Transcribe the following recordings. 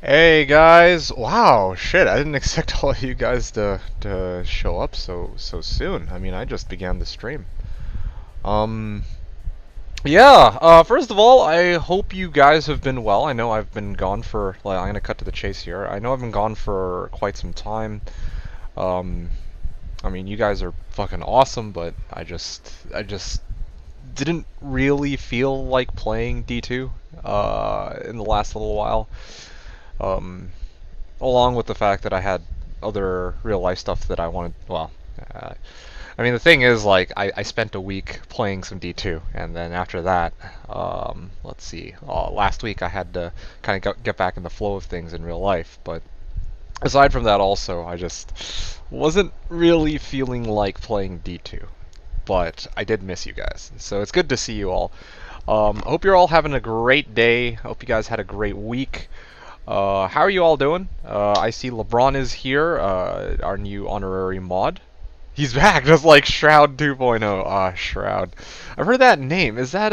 Hey guys! Wow, shit! I didn't expect all of you guys to show up so soon. I mean, I just began the stream. Um, yeah. First of all, I hope you guys have been well. I know I've been gone for. Like, I'm gonna cut to the chase here. I know I've been gone for quite some time. Um, I mean, you guys are fucking awesome, but I just didn't really feel like playing D2 in the last little while. Um, Along with the fact that I had other real life stuff that I wanted. Well, uh, I mean, the thing is, like, I spent a week playing some D2, and then after that, let's see, last week I had to kind of get back in the flow of things in real life. But aside from that, also, I just wasn't really feeling like playing D2. But I did miss you guys, so it's good to see you all. I hope you're all having a great day. I hope you guys had a great week. How are you all doing? I see LeBron is here, our new honorary mod. He's back, just like Shroud 2.0. Ah, Shroud. I've heard that name. Is that,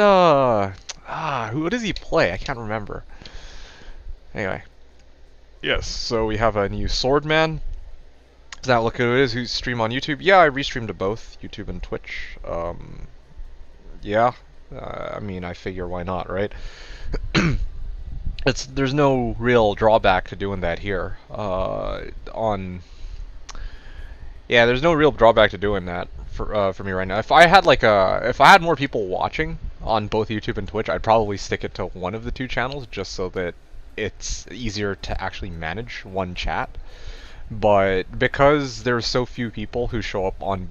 who does he play? I can't remember. Anyway. Yes, so we have a new Swordman. Is that look who it is? Who's stream on YouTube? Yeah, I restreamed to both, YouTube and Twitch. Yeah. I mean, I figure why not, right? There's no real drawback to doing that here. There's no real drawback to doing that for me right now. If I had more people watching on both YouTube and Twitch, I'd probably stick it to one of the two channels just so that it's easier to actually manage one chat. But because there's so few people who show up on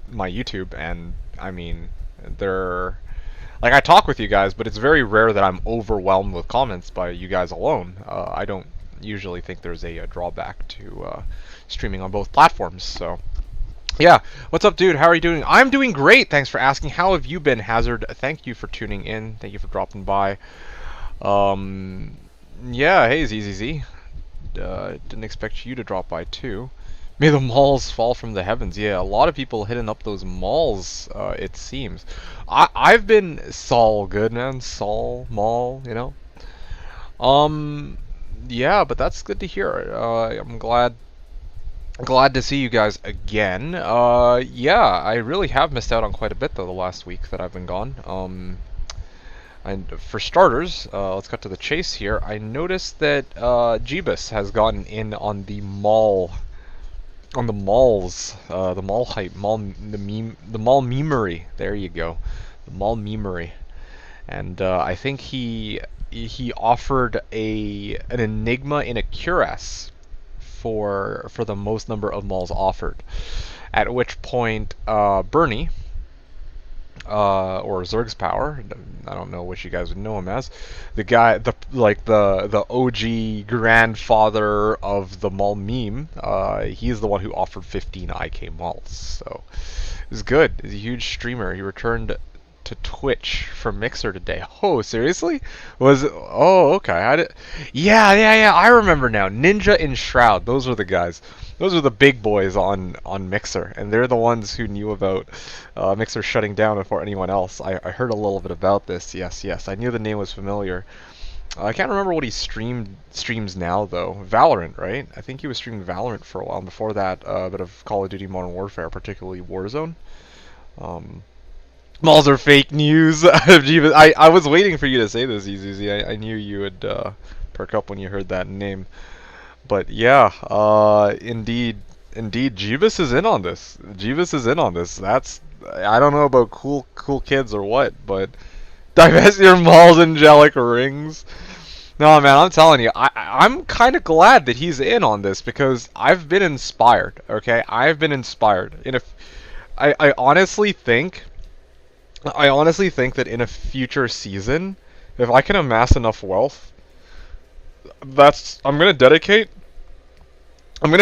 my YouTube, and I mean, they're like, I talk with you guys, but it's very rare that I'm overwhelmed with comments by you guys alone. I don't usually think there's a drawback to streaming on both platforms. So, yeah. What's up, dude? How are you doing? I'm doing great. Thanks for asking. How have you been, Hazard? Thank you for tuning in. Thank you for dropping by. Yeah. Hey, ZZZ. Didn't expect you to drop by too. May the malls fall from the heavens. Yeah, a lot of people hitting up those malls, it seems. I've been Saul Goodman, Saul Mall, you know. Yeah, but that's good to hear. I'm glad to see you guys again. Yeah, I really have missed out on quite a bit though the last week that I've been gone. And for starters, let's cut to the chase here. I noticed that Jeebus has gotten in on the mall, on the malls, the mall hype, the mall memery. There you go, the mall memery. And I think he offered an enigma in a cuirass for the most number of malls offered. At which point, Bernie, or Zerg's Power, I don't know what you guys would know him as, the guy, the OG grandfather of the mall meme. He's the one who offered 15 IK malls, so it was good. He's a huge streamer. He returned to Twitch from Mixer today. Oh, seriously? Oh, okay. Yeah. I remember now. Ninja and Shroud. Those were the guys. Those are the big boys on Mixer, and they're the ones who knew about Mixer shutting down before anyone else. I heard a little bit about this. Yes. I knew the name was familiar. I can't remember what he streams now though. Valorant, right? I think he was streaming Valorant for a while. And before that, a bit of Call of Duty Modern Warfare, particularly Warzone. Malls are fake news. I was waiting for you to say this, EZZ. I knew you would perk up when you heard that name. But yeah, indeed, Jeebus is in on this. Jeebus is in on this. I don't know about cool kids or what, but divest your malls, angelic rings. No, man, I'm telling you, I'm kind of glad that he's in on this because I've been inspired. Okay, I've been inspired. I honestly think that in a future season, if I can amass enough wealth, I'm gonna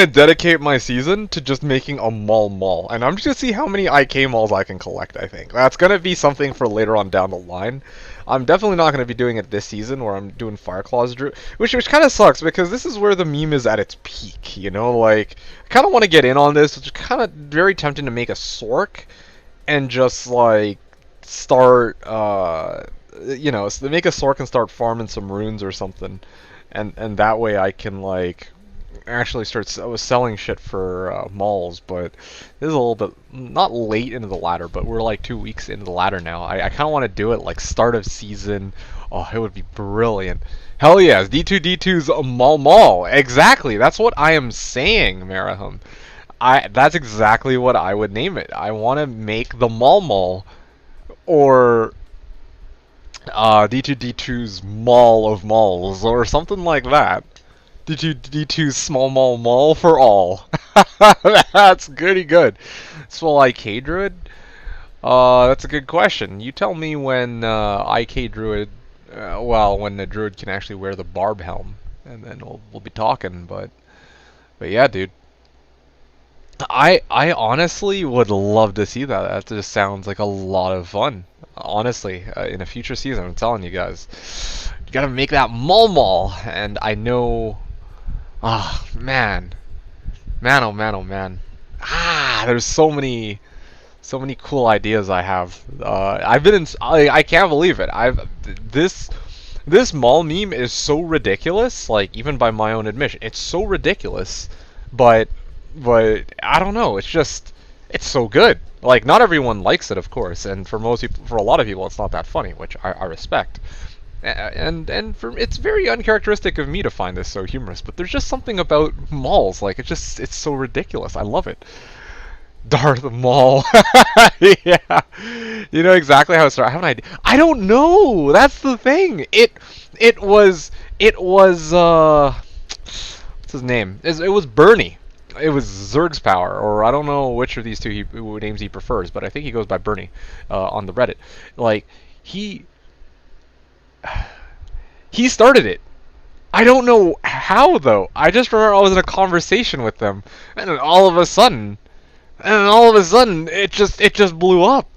dedicate my season to just making a mall, and I'm just gonna see how many IK malls I can collect. I think that's gonna be something for later on down the line. I'm definitely not gonna be doing it this season, where I'm doing Fireclaws Druid, which kind of sucks because this is where the meme is at its peak. You know, like I kind of want to get in on this. It's kind of very tempting to make a Sork and just like start, make a Sork and start farming some runes or something. and that way I can like actually start. I was selling shit for malls, but this is a little bit not late into the ladder, but we're like 2 weeks into the ladder now. I kind of want to do it like start of season. Oh, it would be brilliant. Hell yes, D2D2's mall. Exactly. That's what I am saying, Maraham. That's exactly what I would name it. I want to make the mall or D2D2's Mall of Malls or something like that. D2D2's Small Mall for all. That's goody good. Small IK Druid? That's a good question. You tell me when IK Druid, well, when the Druid can actually wear the barb helm, and then we'll be talking. But yeah, dude. I honestly would love to see that. That just sounds like a lot of fun. Honestly, in a future season, I'm telling you guys, you gotta make that mall, and I know. Ah, man, oh man, oh man. There's so many cool ideas I have. I've been in. I can't believe it. This mall meme is so ridiculous. Like even by my own admission, it's so ridiculous, but I don't know. It's so good. Like not everyone likes it, of course, and for most people, for a lot of people, it's not that funny, which I respect. And for it's very uncharacteristic of me to find this so humorous, but there's just something about malls. Like it's so ridiculous. I love it. Darth Maul. Yeah, you know exactly how it started. I have an idea. I don't know. That's the thing. It was what's his name? It was Bernie. It was Zerg's power, or I don't know which of these two names he prefers, but I think he goes by Bernie on the Reddit. Like he started it. I don't know how though. I just remember I was in a conversation with them, and then all of a sudden, it just blew up.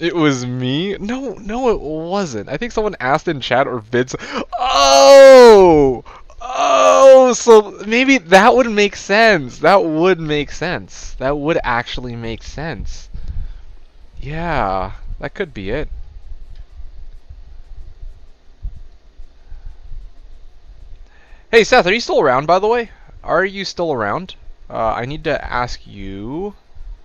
It was me? No, it wasn't. I think someone asked in chat or vids. Oh, so maybe that would make sense. That would make sense. That would actually make sense. Yeah, that could be it. Hey Seth, are you still around, by the way? Are you still around? I need to ask you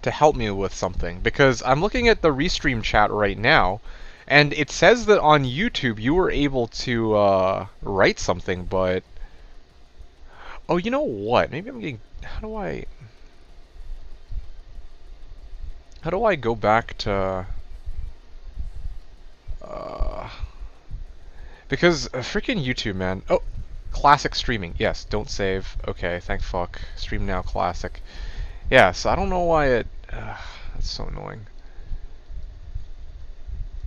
to help me with something, because I'm looking at the restream chat right now, and it says that on YouTube you were able to write something, but... Oh, you know what? Maybe I'm getting... How do I go back to... Because freaking YouTube, man. Oh, classic streaming. Yes, don't save. Okay, thank fuck. Stream now, classic. Yes, I don't know why it... that's so annoying.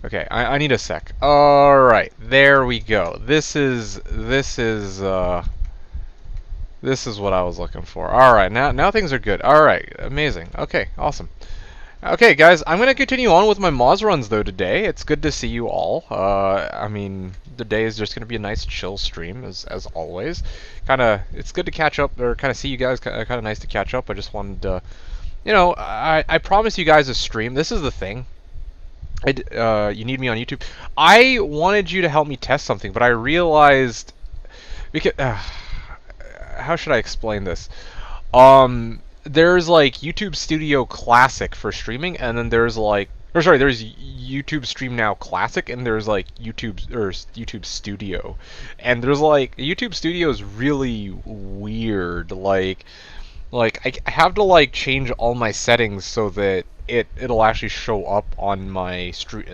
Okay, I need a sec. Alright, there we go. This is what I was looking for. Alright, now things are good. Alright, amazing. Okay, awesome. Okay, guys, I'm going to continue on with my Moz runs, though, today. It's good to see you all. I mean, the day is just going to be a nice chill stream, as always. It's good to catch up, or kind of see you guys, kind of nice to catch up. I just wanted to, you know, I promised you guys a stream. This is the thing. You need me on YouTube. I wanted you to help me test something, but I realized... because how should I explain this? There's like YouTube Studio Classic for streaming, and then there's like, or sorry, there's YouTube Stream Now Classic, and there's like YouTube Studio, and there's like YouTube Studio is really weird. Like I have to like change all my settings so that it'll actually show up on my stream.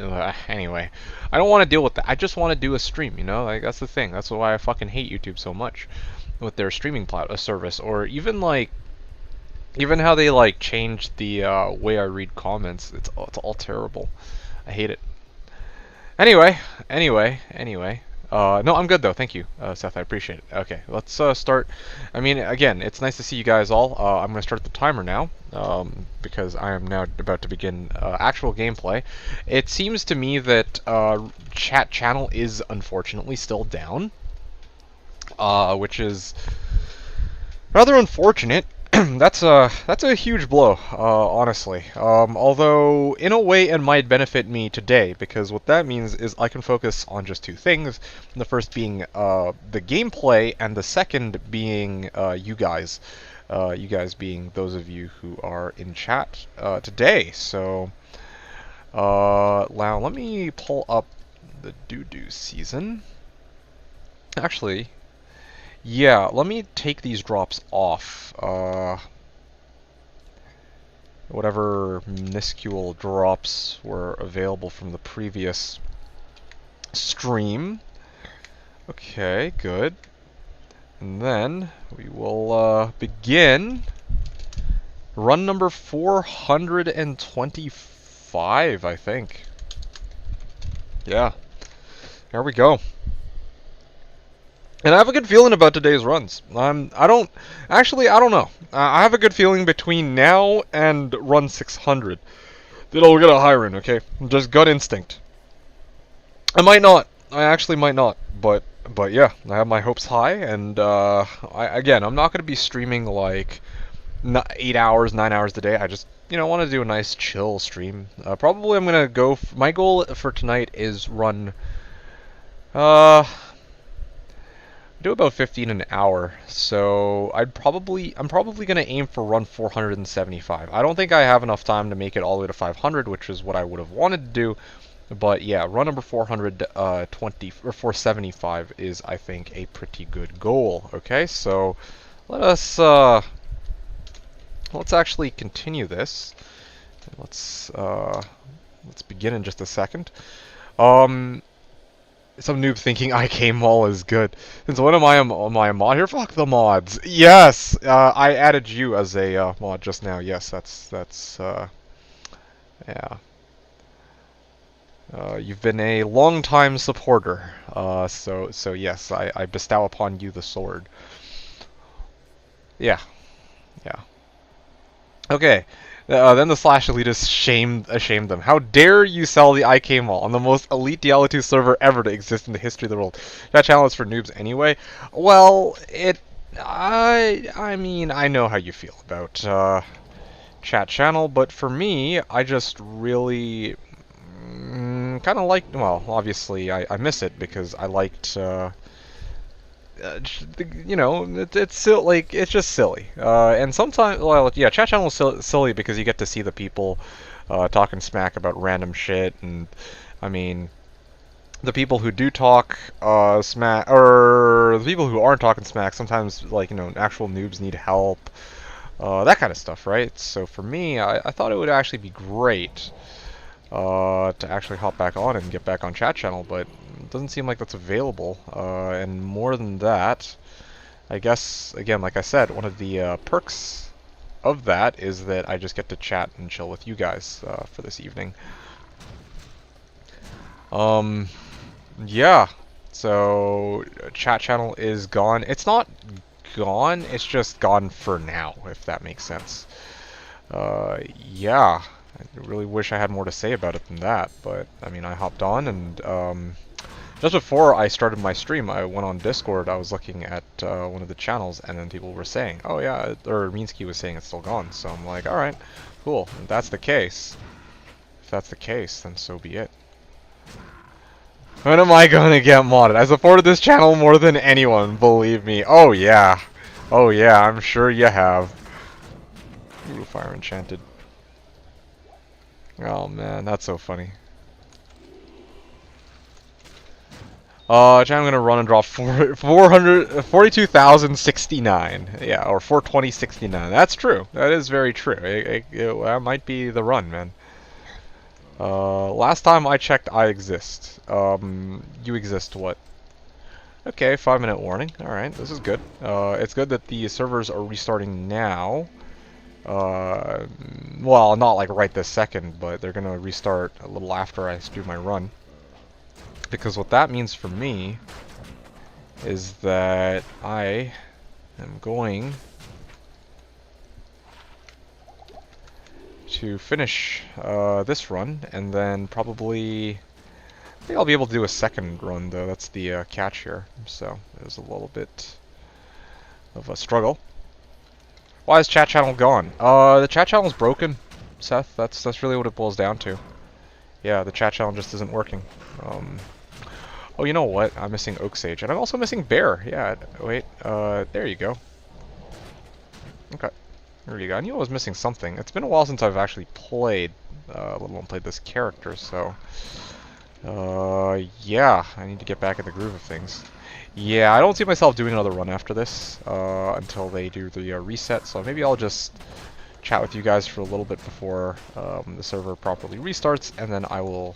Anyway, I don't want to deal with that. I just want to do a stream. You know, like that's the thing. That's why I fucking hate YouTube so much with their streaming service, or even like. Even how they like change the way I read comments, it's all terrible. I hate it. Anyway. No, I'm good though. Thank you, Seth. I appreciate it. Okay, let's start. I mean, again, it's nice to see you guys all. I'm gonna start the timer now because I am now about to begin actual gameplay. It seems to me that chat channel is unfortunately still down, which is rather unfortunate. that's a huge blow, honestly. Although in a way it might benefit me today, because what that means is I can focus on just two things. The first being the gameplay, and the second being you guys. You guys being those of you who are in chat today. So now let me pull up the doo-doo season. Actually, yeah, let me take these drops off. Whatever minuscule drops were available from the previous stream. Okay, good. And then we will begin run number 425, I think. Yeah, there we go. And I have a good feeling about today's runs. I don't know. I have a good feeling between now and run 600 that I'll get a high run, okay? Just gut instinct. I might not. I actually might not. But yeah, I have my hopes high, and again, I'm not going to be streaming like 8 hours, 9 hours a day. I just, want to do a nice chill stream. Probably I'm going to go, my goal for tonight is run, do about 15 an hour, so I'm probably going to aim for run 475. I don't think I have enough time to make it all the way to 500, which is what I would have wanted to do, but yeah, run number 420 or 475 is, I think, a pretty good goal. Okay, so let's actually continue this. Let's begin in just a second. Some noob thinking IK Mall is good. Since when am I a mod here? Fuck the mods. Yes, I added you as a mod just now. Yes, that's yeah. You've been a long-time supporter. So yes, I bestow upon you the sword. Yeah, yeah. Okay. Then the Slash elitists ashamed them. How dare you sell the IK Mall on the most elite Diablo 2 server ever to exist in the history of the world? That channel is for noobs anyway. Well, I mean, I know how you feel about chat channel, but for me, I just really kind of liked. Well, obviously, I miss it because I liked. It's still like it's just silly. And sometimes, well, yeah, chat channel is silly because you get to see the people talking smack about random shit, and I mean, the people who do talk smack, or the people who aren't talking smack, sometimes like actual noobs need help, that kind of stuff, right? So for me, I thought it would actually be great to actually hop back on and get back on chat channel, but it doesn't seem like that's available. And more than that, I guess, again, like I said, one of the perks of that is that I just get to chat and chill with you guys for this evening. Yeah, so chat channel is gone. It's not gone, it's just gone for now, if that makes sense. Yeah. I really wish I had more to say about it than that, but I mean, I hopped on, and just before I started my stream, I went on Discord. I was looking at one of the channels, and then people were saying, "Oh yeah," or Minsky was saying it's still gone. So I'm like, "All right, cool. If that's the case, then so be it." When am I gonna get modded? I supported this channel more than anyone, believe me. Oh yeah, I'm sure you have. Ooh, Fire Enchanted. Oh man, that's so funny. I'm gonna run and draw 442,069. Yeah, or 42069. That's true. That is very true. That might be the run, man. Last time I checked, I exist. You exist what? Okay, 5-minute warning. Alright, this is good. It's good that the servers are restarting now. Well, not like right this second, but they're gonna restart a little after I do my run. Because what that means for me is that I am going to finish this run, and then probably I think I'll be able to do a second run, though. That's the catch here, so it was a little bit of a struggle. Why is chat channel gone? The chat channel's broken, Seth. That's really what it boils down to. Yeah, the chat channel just isn't working. Oh, you know what? I'm missing Oak Sage, and I'm also missing Bear. Yeah, wait. There you go. Okay. There you go. I knew I was missing something. It's been a while since I've actually played, let alone played this character, so... yeah, I need to get back in the groove of things. Yeah, I don't see myself doing another run after this, until they do the reset, so maybe I'll just chat with you guys for a little bit before the server properly restarts, and then I will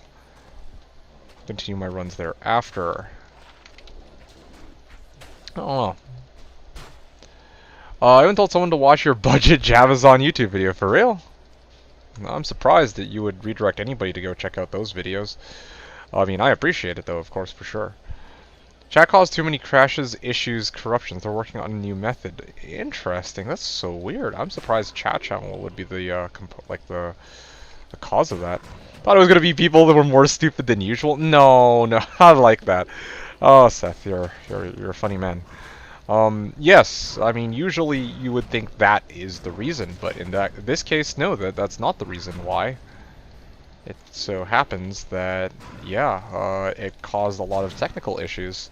continue my runs thereafter. Oh. I even told someone to watch your budget Javazon YouTube video. For real? I'm surprised that you would redirect anybody to go check out those videos. I mean, I appreciate it though, of course, for sure. Chat caused too many crashes, issues, corruptions. They're working on a new method. Interesting. That's so weird. I'm surprised chat channel would be the the cause of that. Thought it was gonna be people that were more stupid than usual. No, no, I like that. Oh, Seth, you're a funny man. Yes, I mean, usually you would think that is the reason, but in this case, no, that's not the reason why. It so happens that, yeah, it caused a lot of technical issues.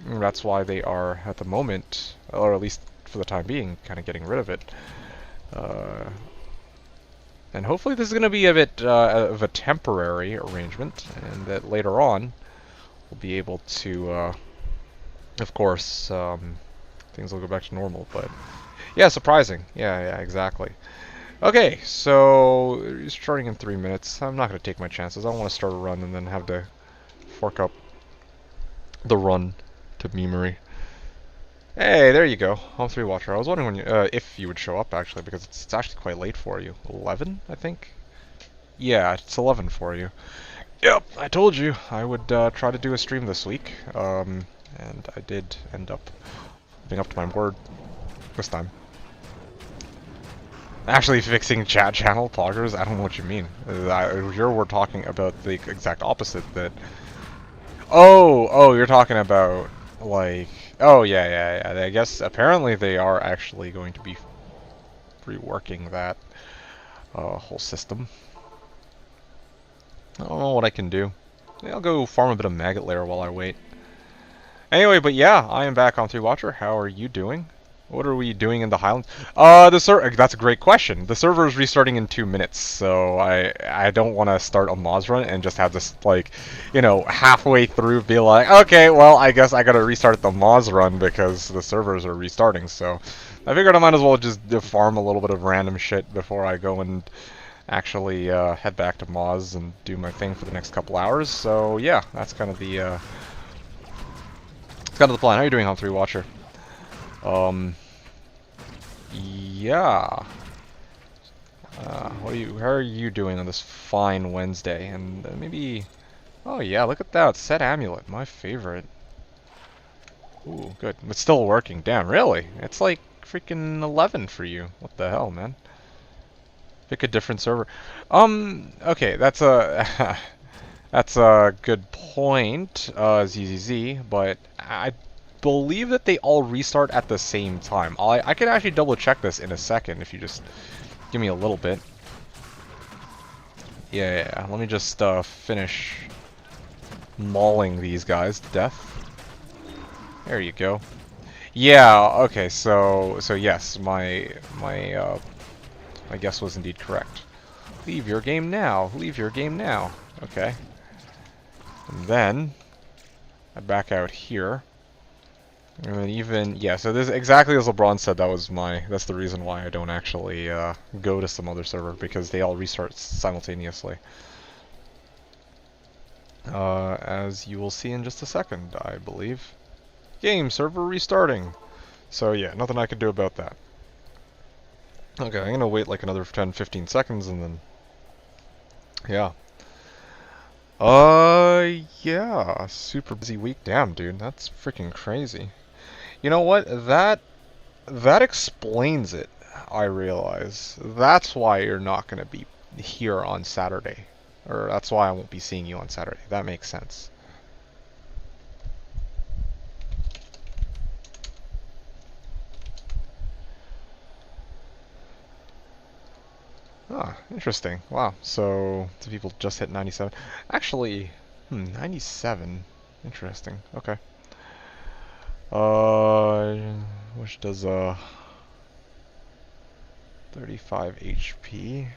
That's why they are, at the moment, or at least for the time being, kind of getting rid of it. And hopefully this is going to be a bit of a temporary arrangement, and that later on we'll be able to, of course, things will go back to normal. But yeah, surprising. Yeah, exactly. Okay, so starting in 3 minutes. I'm not going to take my chances. I don't want to start a run and then have to fork up the run to memory. Hey, there you go. Home 3 Watcher. I was wondering when you, if you would show up, actually, because it's actually quite late for you. 11, I think? Yeah, it's 11 for you. Yep, I told you I would try to do a stream this week, and I did end up living up to my word this time. Actually fixing chat channel poggers? I don't know what you mean. We're talking about the exact opposite, that... Oh, you're talking about, like... Oh, yeah. I guess apparently they are actually going to be reworking that whole system. I don't know what I can do. Maybe I'll go farm a bit of maggot lair while I wait. Anyway, but yeah, I am back on 3 Watcher. How are you doing? What are we doing in the Highlands? That's a great question. The server is restarting in 2 minutes, so I don't want to start a Moz run and just have this, like, you know, halfway through be like, okay, well, I guess I gotta restart the Moz run because the servers are restarting, so I figured I might as well just farm a little bit of random shit before I go and actually head back to Moz and do my thing for the next couple hours. So yeah, that's kind of the plan. How are you doing, Home 3 Watcher? Yeah. How are you doing on this fine Wednesday? And maybe... Oh yeah, look at that. Set Amulet, my favorite. Ooh, good. It's still working. Damn, really? It's like freaking 11 for you. What the hell, man? Pick a different server. Okay, that's a... that's a good point, ZZZ, but I believe that they all restart at the same time. I can actually double check this in a second if you just give me a little bit. Yeah. Let me just finish mauling these guys to death. There you go. Yeah. Okay. So yes, my guess was indeed correct. Leave your game now. Leave your game now. Okay. And then I back out here. And then even, yeah, so this exactly as LeBron said, that's the reason why I don't actually go to some other server, because they all restart simultaneously. As you will see in just a second, I believe. Game server restarting. So yeah, nothing I can do about that. Okay, I'm gonna wait like another 10-15 seconds and then, yeah. Yeah, super busy week. Damn, dude, that's freaking crazy. You know what? That explains it, I realize. That's why you're not going to be here on Saturday. Or that's why I won't be seeing you on Saturday. That makes sense. Huh, interesting. Wow, so the people just hit 97. Actually, 97. Interesting. Okay. Uh, which does 35 HP.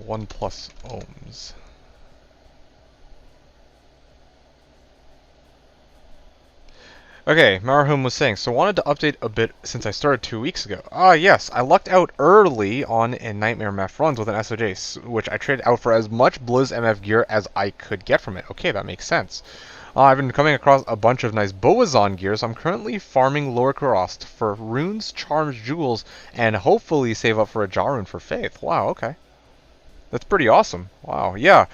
One plus ohms. Okay, Marahum was saying, so wanted to update a bit since I started 2 weeks ago. Ah, yes, I lucked out early on in Nightmare Meth runs with an SOJ, which I traded out for as much Blizz MF gear as I could get from it. Okay, that makes sense. I've been coming across a bunch of nice Boazon gear, so I'm currently farming Lower Kurost for runes, charms, jewels, and hopefully save up for a Jarun for Faith. Wow, okay. That's pretty awesome. Wow, yeah.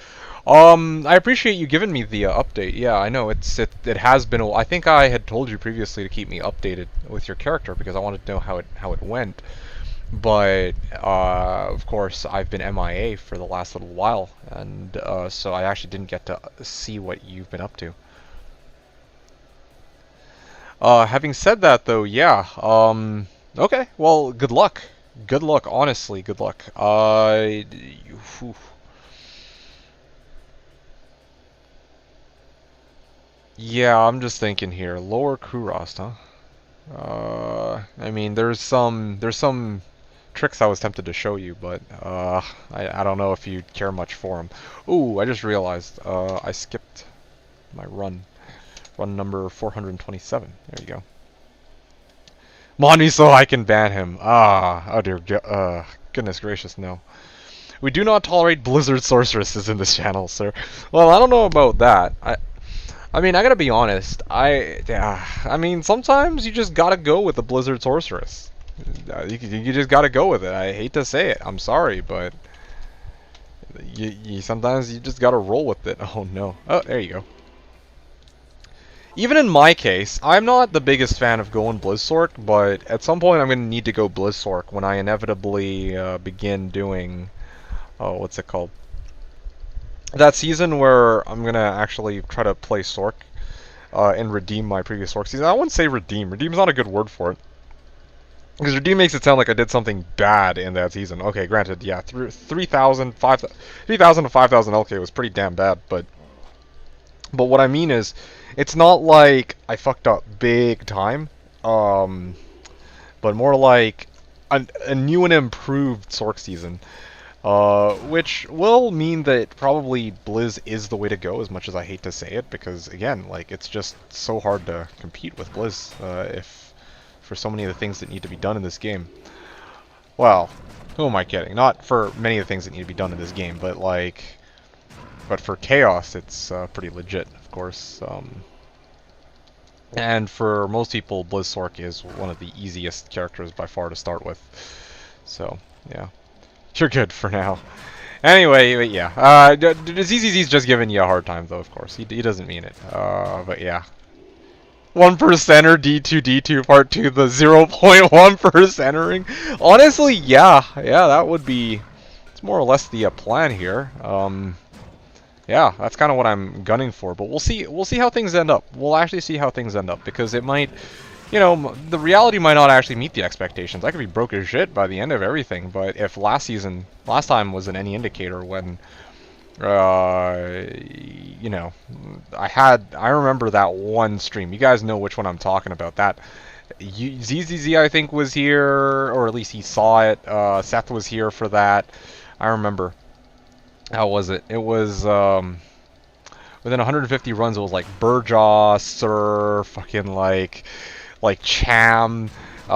I appreciate you giving me the update. Yeah, I know it has been. I think I had told you previously to keep me updated with your character because I wanted to know how it went. But of course, I've been MIA for the last little while, and so I actually didn't get to see what you've been up to. Having said that, though, yeah. Okay. Well, good luck. Good luck. Honestly, good luck. Yeah, I'm just thinking here. Lower Kurost, huh? I mean, there's some tricks I was tempted to show you, but I don't know if you care much for them. Ooh, I just realized I skipped my run number 427. There you go. Mod me so I can ban him. Ah, oh dear, goodness gracious, no. We do not tolerate Blizzard sorceresses in this channel, sir. Well, I don't know about that. I mean, I gotta be honest. I mean, sometimes you just gotta go with the Blizzard Sorceress. You just gotta go with it. I hate to say it. I'm sorry, but sometimes you just gotta roll with it. Oh no. Oh, there you go. Even in my case, I'm not the biggest fan of going Blizzsork, but at some point I'm gonna need to go Blizzsork when I inevitably begin doing. Oh, what's it called? That season where I'm gonna actually try to play Sork and redeem my previous Sork season. I wouldn't say redeem. Redeem's not a good word for it. Because redeem makes it sound like I did something bad in that season. Okay, granted, yeah, 3,000 to 5,000 LK was pretty damn bad, but what I mean is, it's not like I fucked up big time, but more like a new and improved Sork season. Which will mean that probably Blizz is the way to go, as much as I hate to say it, because again, like, it's just so hard to compete with Blizz, if for so many of the things that need to be done in this game. Well, who am I kidding? Not for many of the things that need to be done in this game, but but for Chaos, it's pretty legit, of course. And for most people, Blizzsork is one of the easiest characters by far to start with. So, yeah. You're good for now. Anyway, yeah. ZZZ's just giving you a hard time, though, of course. He doesn't mean it. But yeah. 1%er D2D2 Part 2, the 0.1%ering. Honestly, yeah. Yeah, that would be... It's more or less the plan here. Yeah, that's kind of what I'm gunning for. But we'll see how things end up. We'll actually see how things end up. Because it might... You know, the reality might not actually meet the expectations. I could be broke as shit by the end of everything, but if last time wasn't any indicator when, you know, I remember that one stream. You guys know which one I'm talking about. That ZZZ, I think, was here, or at least he saw it. Seth was here for that. I remember. How was it? It was, within 150 runs, it was like Burjaw, Sir, fucking like Cham, 2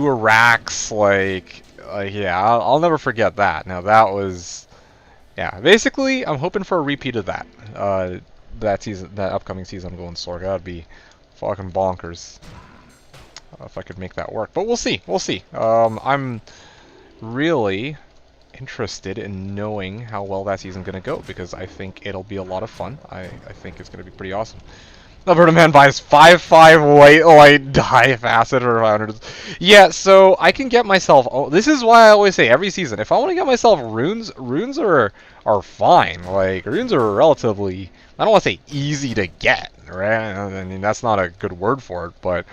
Iraqs, yeah, I'll never forget that. Now that was, yeah, basically I'm hoping for a repeat of that, that season, that upcoming season I'm going Sorg. That'd be fucking bonkers, if I could make that work, but we'll see, I'm really interested in knowing how well that season's gonna go, because I think it'll be a lot of fun. I think it's gonna be pretty awesome. Alberta Man buys 5/5 white light die facet for 500. Yeah, so I can get myself. Oh, this is why I always say every season, if I want to get myself runes, runes are fine. Like runes are relatively. I don't want to say easy to get, right? I mean that's not a good word for it, but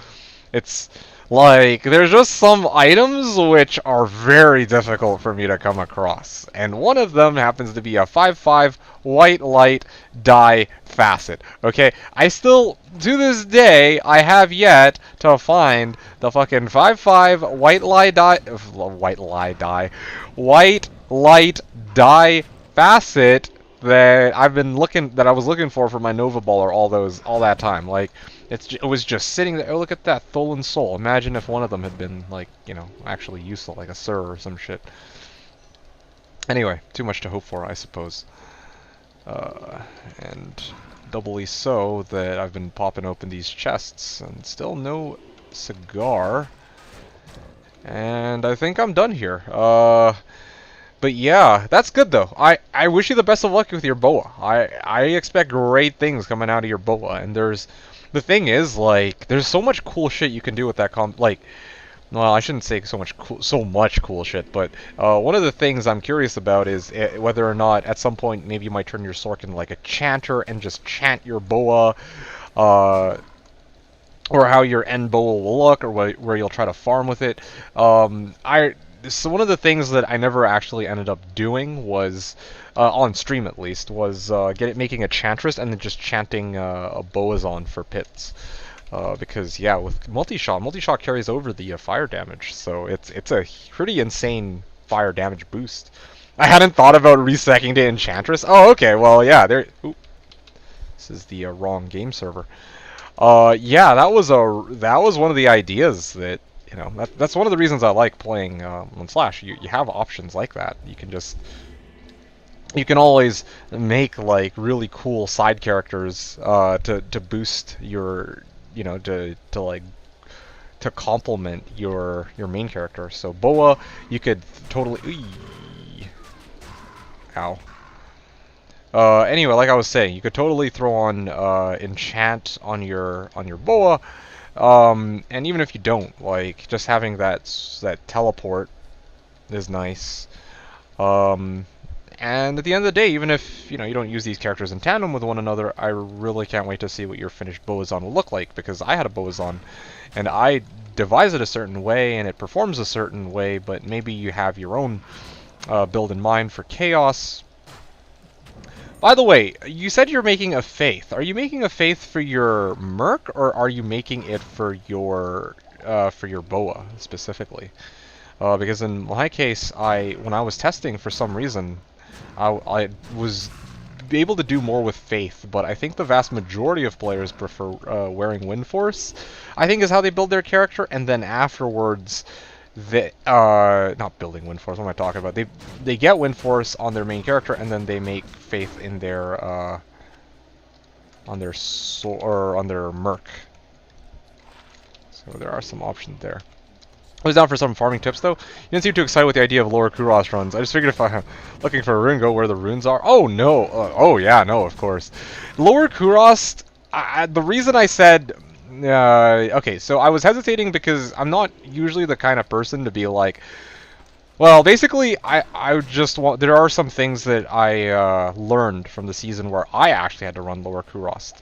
it's like there's just some items which are very difficult for me to come across, and one of them happens to be a 5/5 white light die facet. Okay, I still to this day I have yet to find the fucking 5/5 white light die white light die facet that I was looking for my Nova Baller all that time. Like it was just sitting there. Oh, look at that Tholen Soul. Imagine if one of them had been like, actually useful, like a Sir or some shit. Anyway, too much to hope for, I suppose. And doubly so that I've been popping open these chests and still no cigar. And I think I'm done here. But yeah, that's good though. I wish you the best of luck with your boa. I expect great things coming out of your boa, and the thing is, like, there's so much cool shit you can do with that well, I shouldn't say so much cool shit, but one of the things I'm curious about is whether or not at some point maybe you might turn your Sork into like a chanter and just chant your boa, or how your end boa will look, or where you'll try to farm with it. So one of the things that I never actually ended up doing was, on stream at least, was making a Chantress and then just chanting a Boazon for pits. Because yeah, with multi-shot carries over the fire damage, so it's a pretty insane fire damage boost. I hadn't thought about resecking to Enchantress. Oh, okay, well yeah, this is the wrong game server. Yeah, that was one of the ideas that. That's one of the reasons I like playing on Slash. You have options like that. You can always make like really cool side characters to boost your to complement your main character. So Boa, you could totally. Ow. Anyway, like I was saying, you could totally throw on enchant on your Boa. And even if you don't, like, just having that teleport is nice. And at the end of the day, even if, you don't use these characters in tandem with one another, I really can't wait to see what your finished Boazon will look like, because I had a Boazon, and I devise it a certain way, and it performs a certain way, but maybe you have your own build in mind for Chaos. By the way, you said you're making a Faith. Are you making a Faith for your Merc, or are you making it for your Boa specifically? Because in my case, when I was testing for some reason, I was able to do more with Faith, but I think the vast majority of players prefer wearing Wind Force. I think is how they build their character, and then afterwards. Not building Wind Force, what am I talking about? They get Wind Force on their main character, and then they make Faith in their on their Merc. So there are some options there. I was down for some farming tips though. You didn't seem too excited with the idea of lower Kuros runs. I just figured if I'm looking for a rune, go where the runes are. Oh no! Oh yeah, no, of course. Lower Kuros. The reason I said. Okay, so I was hesitating because I'm not usually the kind of person to be like, well, basically, I just want, there are some things that I learned from the season where I actually had to run lower Kurost.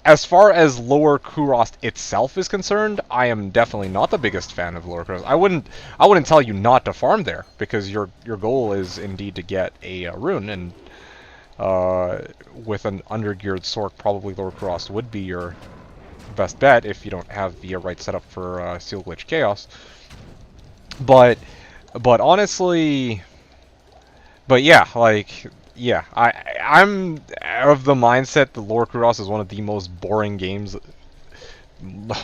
As far as lower Kurost itself is concerned, I am definitely not the biggest fan of lower Kurost. I wouldn't tell you not to farm there, because your goal is indeed to get a rune, and with an undergeared Sork, probably lower Kurost would be your best bet if you don't have the right setup for Seal Glitch Chaos. But honestly, yeah, like, yeah, I'm of the mindset that lower Kuros is one of the most boring games,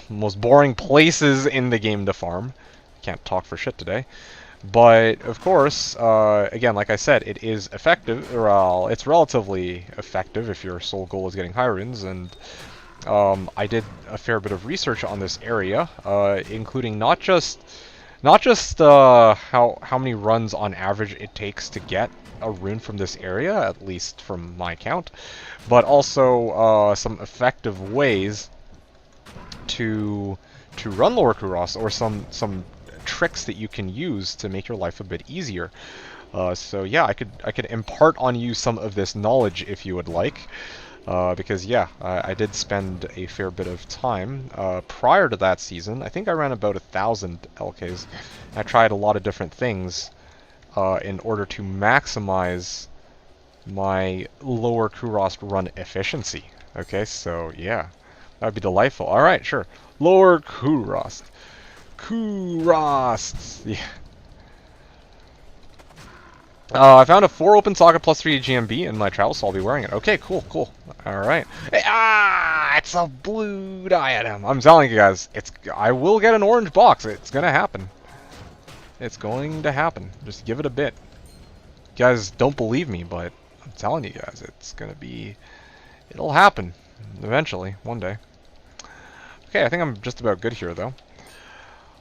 most boring places in the game to farm. Can't talk for shit today. But, of course, again, like I said, it is effective. Well, it's relatively effective if your sole goal is getting high runes, and I did a fair bit of research on this area, including not just Not just how many runs on average it takes to get a rune from this area, at least from my count, but also some effective ways to run Lower Kuros, or some tricks that you can use to make your life a bit easier. So yeah, I could impart on you some of this knowledge if you would like. Because yeah, I did spend a fair bit of time prior to that season. I think I ran about 1,000 LKs. I tried a lot of different things in order to maximize my Lower Kurost run efficiency. Okay, so yeah, that would be delightful. All right, sure. Lower Kurost. Kurost! Yeah. I found a 4 open socket plus 3 GMB in my travels, so I'll be wearing it. Okay, cool, cool. Alright. Hey, it's a blue diadem. I'm telling you guys, I will get an orange box. It's gonna happen. It's going to happen. Just give it a bit. You guys don't believe me, but I'm telling you guys, it's gonna be... It'll happen. Eventually. One day. Okay, I think I'm just about good here, though.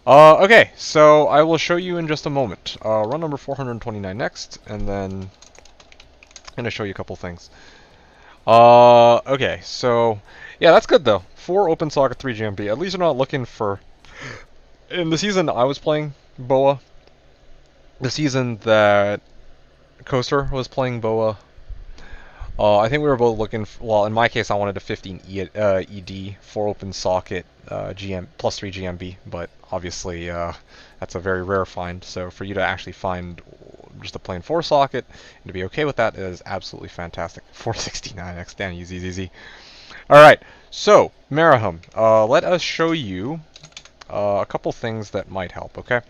Okay, so I will show you in just a moment. Run number 429 next, and then I'm going to show you a couple things. Okay, so yeah, that's good though. 4 open socket, 3 GMB. At least you're not looking for... In the season I was playing Boa, the season that Coaster was playing Boa, I think we were both looking for, well, in my case I wanted a 15 ED, 4 open socket, plus 3 GMB, but obviously that's a very rare find, so for you to actually find just a plain 4 socket and to be okay with that is absolutely fantastic. 469x, damn, easy. Alright, so, Marahum, let us show you a couple things that might help, okay?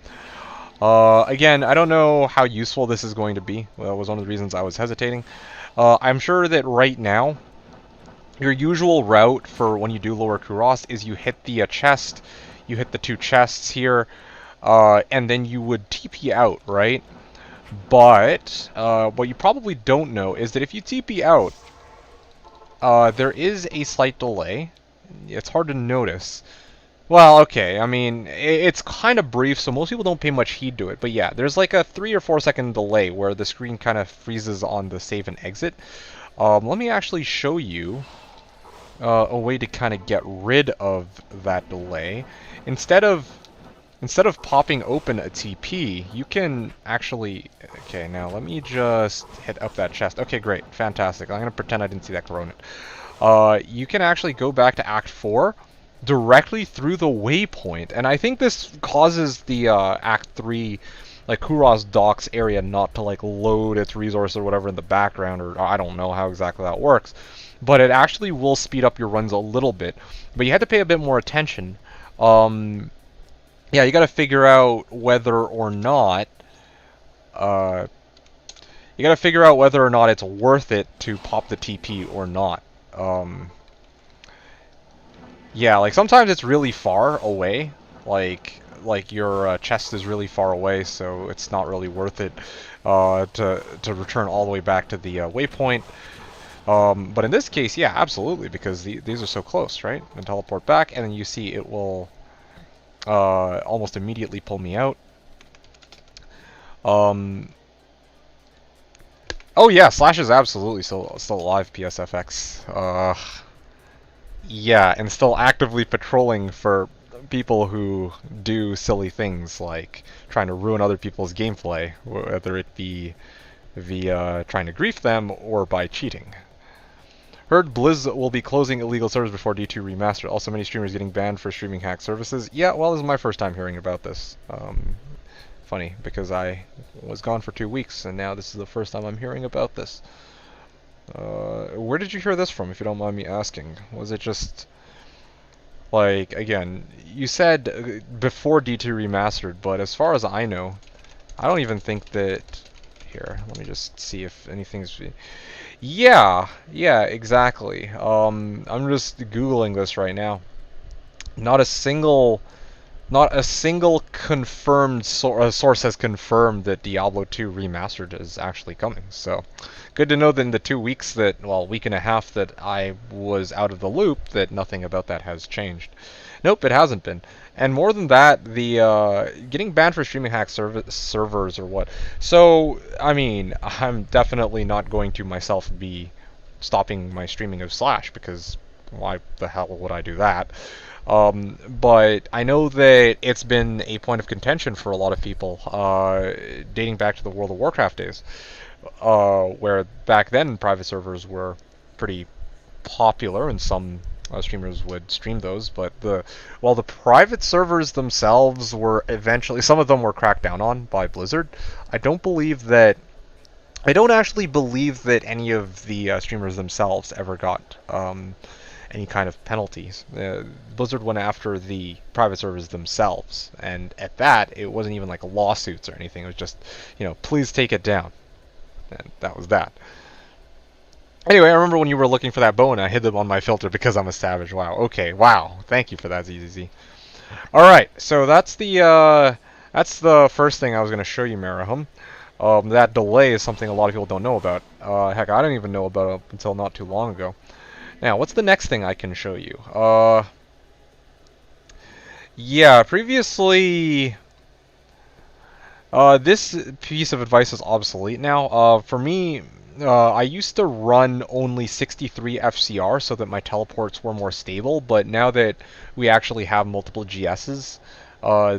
Again, I don't know how useful this is going to be. Well, that was one of the reasons I was hesitating. I'm sure that right now, your usual route for when you do Lower Kuros is you hit the chest, you hit the 2 chests here, and then you would TP out, right? But what you probably don't know is that if you TP out, there is a slight delay. It's hard to notice. Well, okay, I mean, it's kind of brief, so most people don't pay much heed to it. But yeah, there's like a 3 or 4 second delay where the screen kind of freezes on the save and exit. Let me actually show you a way to kind of get rid of that delay. Instead of popping open a TP, you can actually... Okay, now let me just hit up that chest. Okay, great, fantastic. I'm going to pretend I didn't see that Coronet. You can actually go back to Act 4 directly through the waypoint, and I think this causes the Act 3, like, Kuros docks area not to, like, load its resource or whatever in the background, or I don't know how exactly that works. But it actually will speed up your runs a little bit. But you have to pay a bit more attention. Yeah, you got to figure out whether or not it's worth it to pop the TP or not. Yeah, like sometimes it's really far away, like your chest is really far away, so it's not really worth it to return all the way back to the waypoint. But in this case, yeah, absolutely, because these are so close, right? And teleport back, and then you see it will almost immediately pull me out. Oh yeah, Slash is absolutely still alive, PSFX. Yeah, and still actively patrolling for people who do silly things like trying to ruin other people's gameplay, whether it be via trying to grief them or by cheating. Heard Blizz will be closing illegal servers before D2 Remastered. Also, many streamers getting banned for streaming hack services. Yeah, well, this is my first time hearing about this. Funny, because I was gone for 2 weeks, and now this is the first time I'm hearing about this. Where did you hear this from, if you don't mind me asking? Was it just... Like, again, you said before D2 Remastered, but as far as I know, I don't even think that... Here, let me just see if anything's... Yeah, exactly. I'm just Googling this right now. Not a single Not a single confirmed source has confirmed that Diablo 2 Remastered is actually coming. So, good to know that in the 2 weeks that, well, week and a half that I was out of the loop, that nothing about that has changed. Nope, it hasn't been. And more than that, the getting banned for streaming hack servers or what. So, I mean, I'm definitely not going to myself be stopping my streaming of Slash because why the hell would I do that? But I know that it's been a point of contention for a lot of people, dating back to the World of Warcraft days, where back then private servers were pretty popular and some streamers would stream those, but while the private servers themselves were eventually, some of them were cracked down on by Blizzard, I don't actually believe that any of the streamers themselves ever got any kind of penalties. Blizzard went after the private servers themselves, and at that, it wasn't even like lawsuits or anything. It was just, please take it down, and that was that. Anyway, I remember when you were looking for that bow, and I hid them on my filter because I'm a savage. Wow. Okay. Wow. Thank you for that, ZZZ. All right. So that's the first thing I was going to show you, Marahum. That delay is something a lot of people don't know about. Heck, I didn't even know about it until not too long ago. Now, what's the next thing I can show you? Yeah, previously, this piece of advice is obsolete now. For me, I used to run only 63 FCR so that my teleports were more stable, but now that we actually have multiple GSs,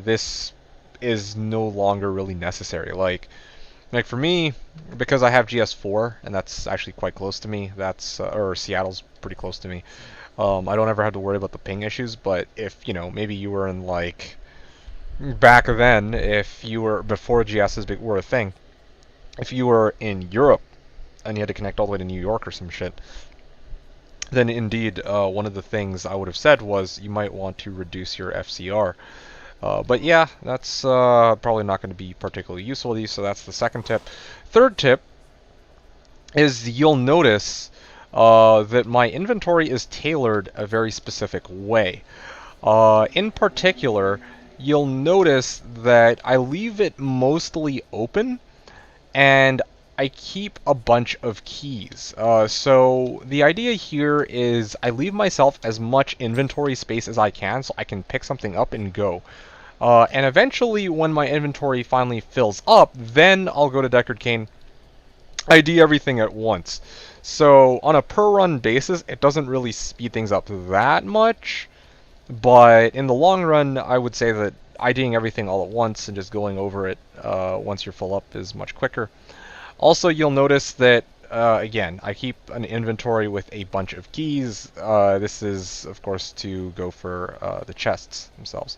this is no longer really necessary. Like for me, because I have GS4, and that's actually quite close to me, or Seattle's pretty close to me, I don't ever have to worry about the ping issues, but if, maybe you were in, like, back then, if you were, before GSs were a thing, if you were in Europe, and you had to connect all the way to New York or some shit, then indeed, one of the things I would have said was you might want to reduce your FCR. But yeah, that's probably not going to be particularly useful to you, so that's the second tip. Third tip is you'll notice that my inventory is tailored a very specific way. In particular, you'll notice that I leave it mostly open, and I keep a bunch of keys. So the idea here is I leave myself as much inventory space as I can so I can pick something up and go. And eventually, when my inventory finally fills up, then I'll go to Deckard Cain, ID everything at once. So on a per-run basis, it doesn't really speed things up that much, but in the long run, I would say that IDing everything all at once and just going over it once you're full up is much quicker. Also, you'll notice that, again, I keep an inventory with a bunch of keys. This is, of course, to go for the chests themselves.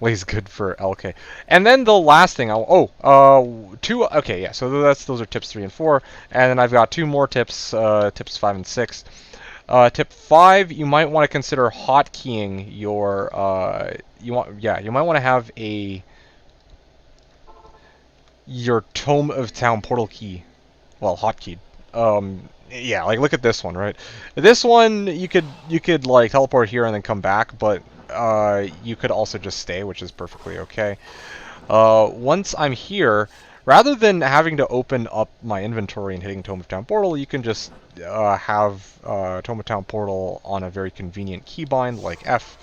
Is good for LK. And then the last thing, okay, yeah, so those are tips 3 and 4, and then I've got 2 more tips, tips 5 and 6. Tip 5, you might want to consider hotkeying your, you might want to have your Tome of Town portal key, well, hotkeyed. Yeah, like look at this one, right? This one, you could like teleport here and then come back, but you could also just stay, which is perfectly okay. Once I'm here, rather than having to open up my inventory and hitting Tome of Town Portal, you can just have Tome of Town Portal on a very convenient keybind like F,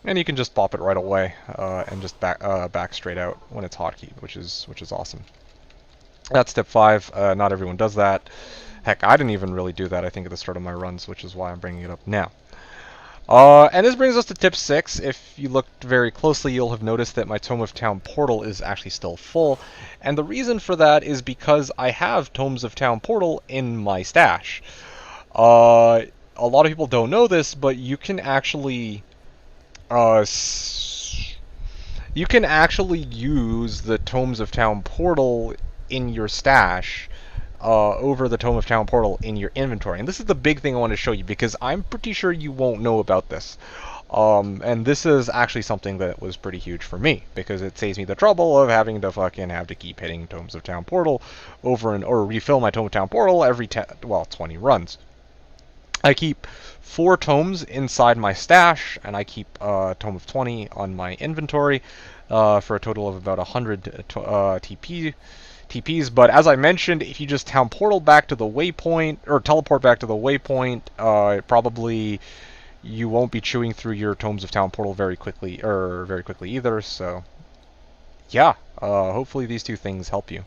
and you can just pop it right away and just back straight out when it's hotkeyed, which is awesome. That's tip 5. Not everyone does that. Heck, I didn't even really do that, I think, at the start of my runs, which is why I'm bringing it up now. And this brings us to tip 6. If you looked very closely, you'll have noticed that my Tome of Town portal is actually still full. And the reason for that is because I have Tomes of Town portal in my stash. A lot of people don't know this, but you can actually use the Tomes of Town portal in your stash over the Tome of Town portal in your inventory. And this is the big thing I want to show you, because I'm pretty sure you won't know about this. And this is actually something that was pretty huge for me, because it saves me the trouble of having to keep hitting Tomes of Town portal or refill my Tome of Town portal every 20 runs. I keep 4 tomes inside my stash, and I keep a tome of 20 on my inventory for a total of about 100 TPs. But as I mentioned, if you just town portal back to the waypoint, or teleport back to the waypoint, probably you won't be chewing through your tomes of town portal very quickly either. So yeah, hopefully these 2 things help you.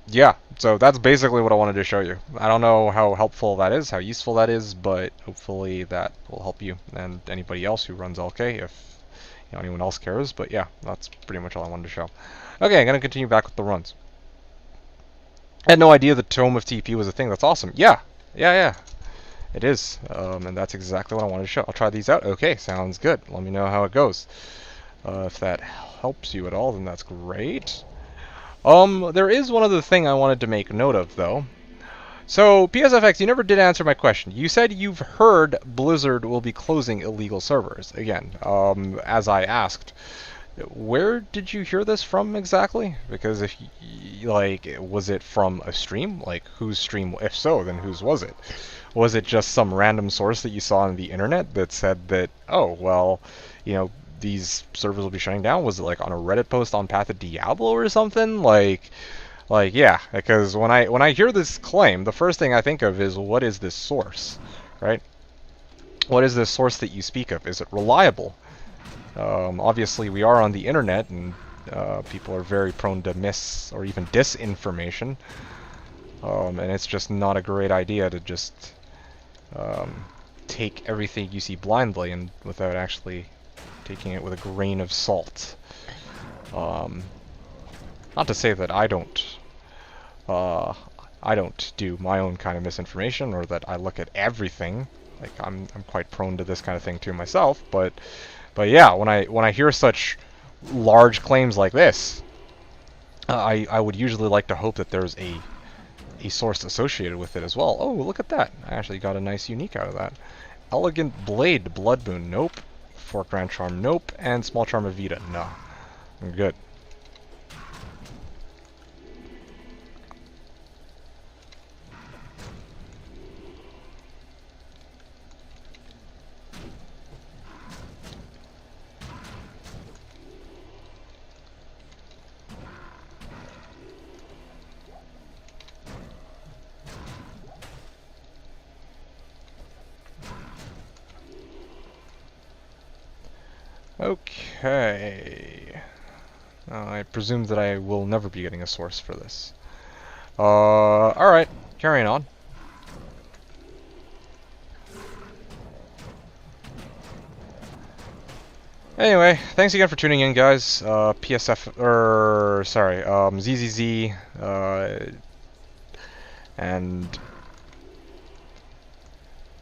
Yeah, so that's basically what I wanted to show you. I don't know how helpful that is, how useful that is, but hopefully that will help you and anybody else who runs LK, if anyone else cares. But yeah, that's pretty much all I wanted to show. Okay, I'm going to continue back with the runs. I had no idea the Tome of TP was a thing. That's awesome. Yeah, it is. And that's exactly what I wanted to show. I'll try these out. Okay, sounds good. Let me know how it goes. If that helps you at all, then that's great. There is one other thing I wanted to make note of, though. So, PSFX, you never did answer my question. You said you've heard Blizzard will be closing illegal servers. Again, as I asked, where did you hear this from exactly? Because if, was it from a stream? Like, whose stream? If so, then whose was it? Was it just some random source that you saw on the internet that said that, oh, well, these servers will be shutting down? Was it like on a Reddit post on Path of Diablo or something? Yeah, because when I hear this claim, the first thing I think of is, what is this source, right? What is this source that you speak of? Is it reliable? Obviously, we are on the internet, and people are very prone to mis or even disinformation, and it's just not a great idea to just take everything you see blindly and without actually taking it with a grain of salt. Not to say that I don't do my own kind of misinformation, or that I look at everything. Like, I'm quite prone to this kind of thing too myself. But yeah, when I hear such large claims like this, I would usually like to hope that there's a source associated with it as well. Oh, look at that! I actually got a nice unique out of that. Elegant Blade, Blood Boon, nope. Fork Grand Charm, nope. And Small Charm of Vita, no. I'm good. Okay. I presume that I will never be getting a source for this. Alright. Carrying on. Anyway, thanks again for tuning in, guys. ZZZ, and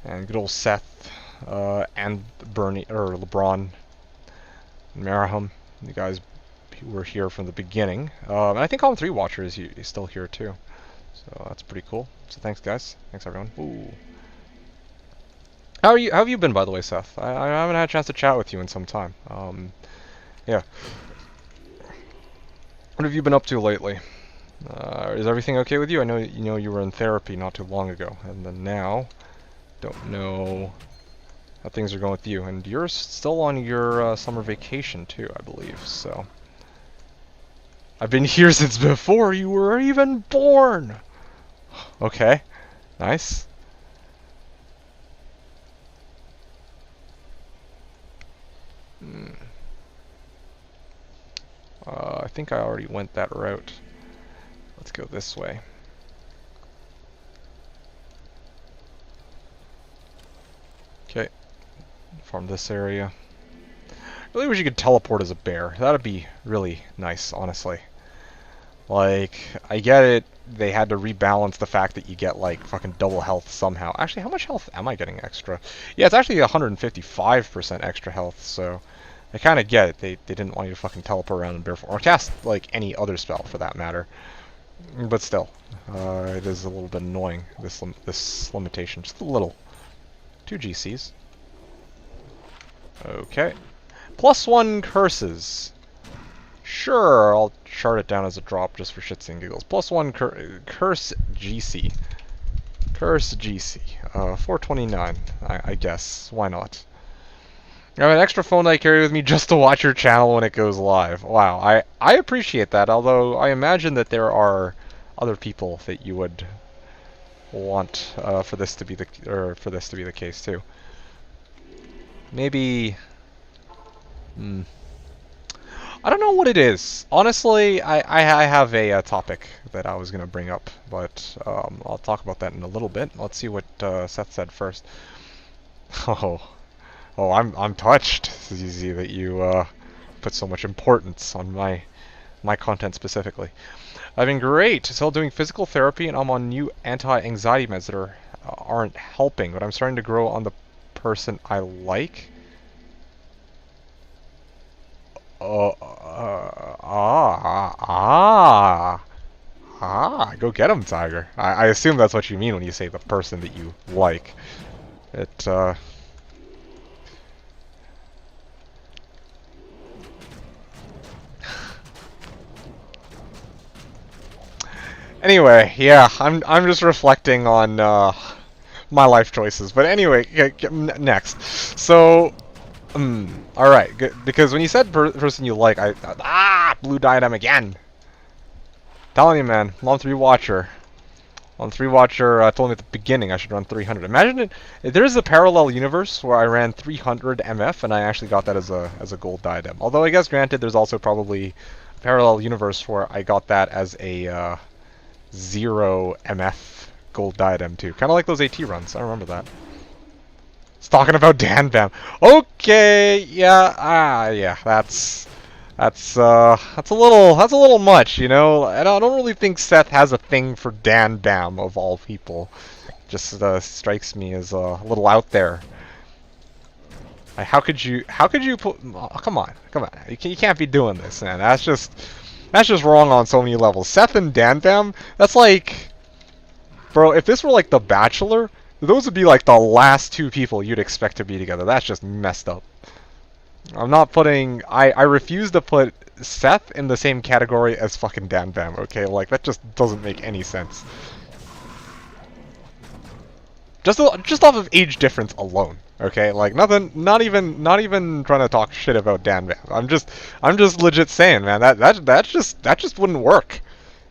good old Seth, and Bernie, or LeBron, and Maraham, the guys who were here from the beginning. And I think Column 3 Watcher is still here too. So that's pretty cool. So thanks, guys. Thanks, everyone. Ooh. How have you been, by the way, Seth? I haven't had a chance to chat with you in some time. Yeah. What have you been up to lately? Is everything okay with you? I know you were in therapy not too long ago, and then now, don't know how things are going with you. And you're still on your summer vacation too, I believe. So I've been here since before you were even born. Okay, nice. I think I already went that route. Let's go this way. Okay, farm this area. Really wish you could teleport as a bear. That'd be really nice, honestly. Like, I get it, they had to rebalance the fact that you get, like, fucking double health somehow. Actually, how much health am I getting extra? Yeah, it's actually 155% extra health, so I kind of get it. They didn't want you to fucking teleport around in bear form, or cast, like, any other spell, for that matter. But still, it is a little bit annoying, this limitation. Just a little. 2 GCs. Okay. +1 curses. Sure, I'll chart it down as a drop just for shits and giggles. +1 curse GC. Curse GC. 429, I guess. Why not? I have an extra phone I carry with me just to watch your channel when it goes live. Wow, I appreciate that, although I imagine that there are other people that you would want for this to be the case too. Maybe I don't know what it is. Honestly, I have a topic that I was going to bring up, but I'll talk about that in a little bit. Let's see what Seth said first. Oh, I'm touched, ZZ, that you put so much importance on my content specifically. I've been great. Still doing physical therapy, and I'm on new anti-anxiety meds that aren't helping, but I'm starting to grow on the person I like. Go get him, Tiger. I assume that's what you mean when you say the person that you like. It, Anyway, yeah, I'm just reflecting on my life choices. But anyway, next. So, all right, good, because when you said person you like, blue diadem again. Telling you, man, I'm on 3 watcher. On 3 watcher told me at the beginning I should run 300. Imagine it. There is a parallel universe where I ran 300 MF and I actually got that as a gold diadem. Although I guess granted, there's also probably a parallel universe where I got that as a 0 MF gold diadem too. Kind of like those AT runs. I remember that. It's talking about Dan Bam. Okay, yeah, yeah, that's a little much, you know. I don't really think Seth has a thing for Dan Bam of all people. Just strikes me as a little out there. How could you put? Oh, come on. You can't be doing this, man. That's just wrong on so many levels. Seth and Dan Bam, that's like, bro, if this were like The Bachelor, those would be like the last 2 people you'd expect to be together. That's just messed up. I'm not putting, I refuse to put Seth in the same category as fucking Dan Bam, okay? Like, that just doesn't make any sense. Just off of age difference alone, okay? Like, not even trying to talk shit about Dan Bam. I'm just legit saying, man, that just wouldn't work.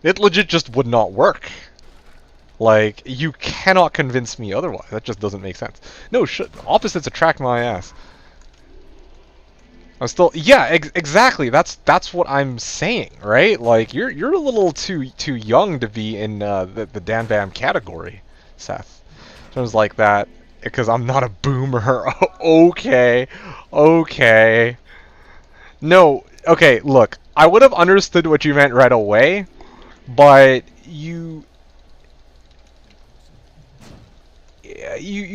It legit just would not work. Like, you cannot convince me otherwise. That just doesn't make sense. No, opposites attract my ass. I'm still, yeah, exactly. That's what I'm saying, right? Like, you're a little too young to be in the Dan Bam category, Seth. Sounds like that because I'm not a boomer. Okay. No, okay. Look, I would have understood what you meant right away, but you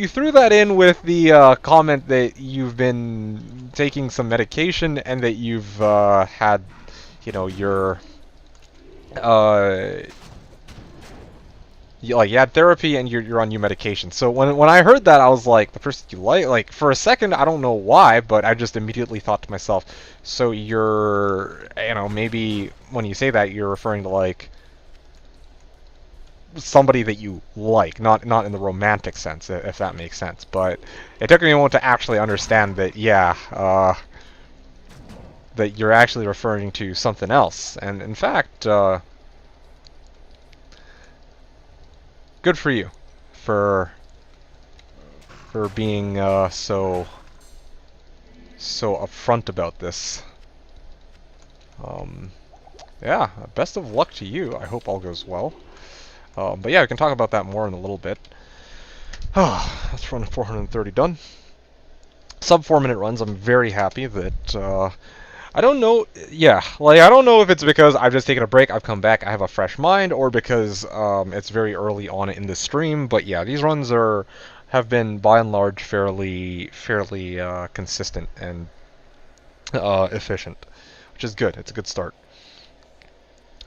threw that in with the comment that you've been taking some medication and that you've had, you know, your you had therapy and you're on new medication. So when I heard that, I was like, the person you like for a second, I don't know why, but I just immediately thought to myself, so you're, you know, maybe when you say that, you're referring to like somebody that you like, not in the romantic sense, if that makes sense. But it took me a moment to actually understand that, yeah, that you're actually referring to something else. And in fact, good for you for being so upfront about this. Yeah, best of luck to you. I hope all goes well. But yeah, we can talk about that more in a little bit. Let's run 430 done. Sub 4-minute runs. I'm very happy that I don't know. Yeah, like I don't know if it's because I've just taken a break, I've come back, I have a fresh mind, or because it's very early on in the stream. But yeah, these runs have been by and large fairly consistent and efficient, which is good. It's a good start.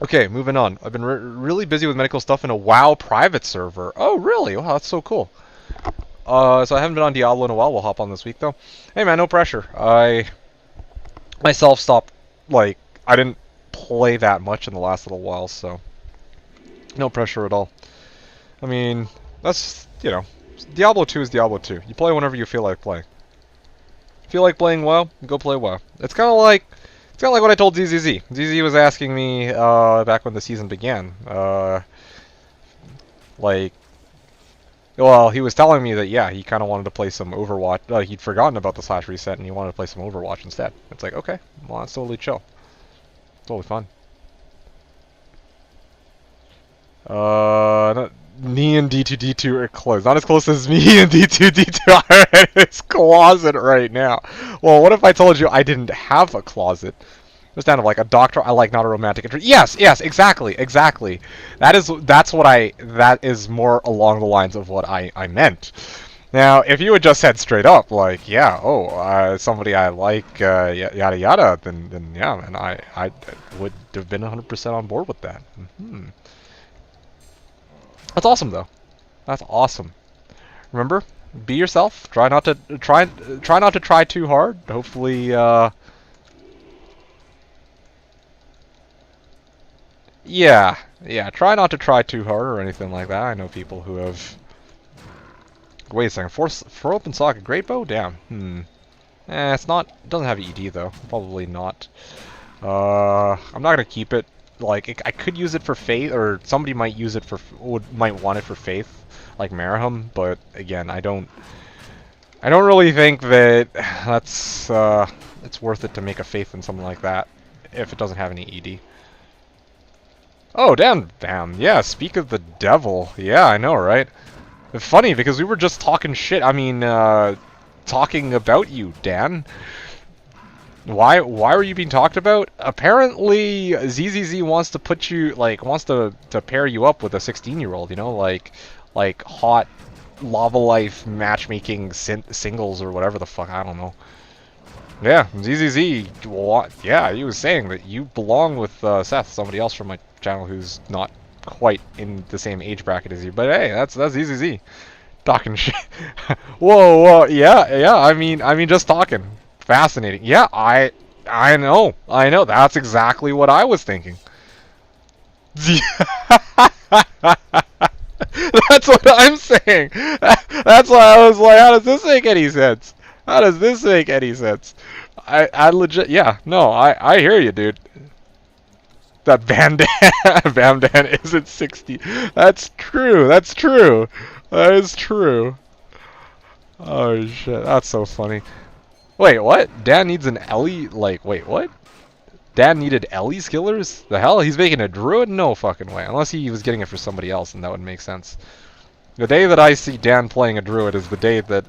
Okay, moving on. I've been really busy with medical stuff in a WoW private server. Oh, really? Wow, that's so cool. So I haven't been on Diablo in a while. We'll hop on this week, though. Hey, man, no pressure. I myself stopped, like, I didn't play that much in the last little while, so no pressure at all. I mean, that's, you know, Diablo 2 is Diablo 2. You play whenever you feel like playing. Feel like playing WoW? Go play WoW. It's kind of like what I told ZZZ. ZZ was asking me back when the season began. Like, well, he was telling me that, yeah, he kind of wanted to play some Overwatch. He'd forgotten about the Slash reset, and he wanted to play some Overwatch instead. It's like, okay, well, that's totally chill. Totally fun. Me and D2D2 are close. Not as close as me and D2D2 are in his closet right now. Well, what if I told you I didn't have a closet? Just kind of like a doctor, I like, not a romantic interest. Yes, exactly. That is more along the lines of what I meant. Now, if you had just said straight up, like, yeah, somebody I like, yada yada, then yeah, man, I would have been 100% on board with that. That's awesome, though. That's awesome. Remember, be yourself. Try not to try too hard. Hopefully, yeah. Try not to try too hard or anything like that. I know people who have. Wait a second. For open socket, great bow. Damn. It's not. It doesn't have ED though. Probably not. I'm not gonna keep it. Like, I could use it for Faith, or somebody might use it might want it for Faith, like Maraham, but again, I don't really think that it's worth it to make a Faith in something like that, if it doesn't have any ED. Oh, damn, yeah, speak of the devil. Yeah, I know, right? It's funny, because we were just talking shit, I mean, talking about you, Dan. Why were you being talked about? Apparently, ZZZ wants to put you, like, wants to pair you up with a 16-year-old, you know, like hot Lava Life matchmaking singles or whatever the fuck, I don't know. Yeah, ZZZ, yeah, he was saying that you belong with Seth, somebody else from my channel who's not quite in the same age bracket as you, but hey, that's ZZZ. Talking shit. Whoa, yeah, I mean, just talking. Fascinating. Yeah, I know. That's exactly what I was thinking. That's what I'm saying. That's why I was like, how does this make any sense? I legit, yeah, no, I hear you, dude. That Bamdan isn't 60. That's true. That is true. Oh shit, that's so funny. Wait, what? Dan needs an Ellie? Like, wait, what? Dan needed Ellie skillers? The hell? He's making a druid? No fucking way. Unless he was getting it for somebody else, and that would make sense. The day that I see Dan playing a druid is the day that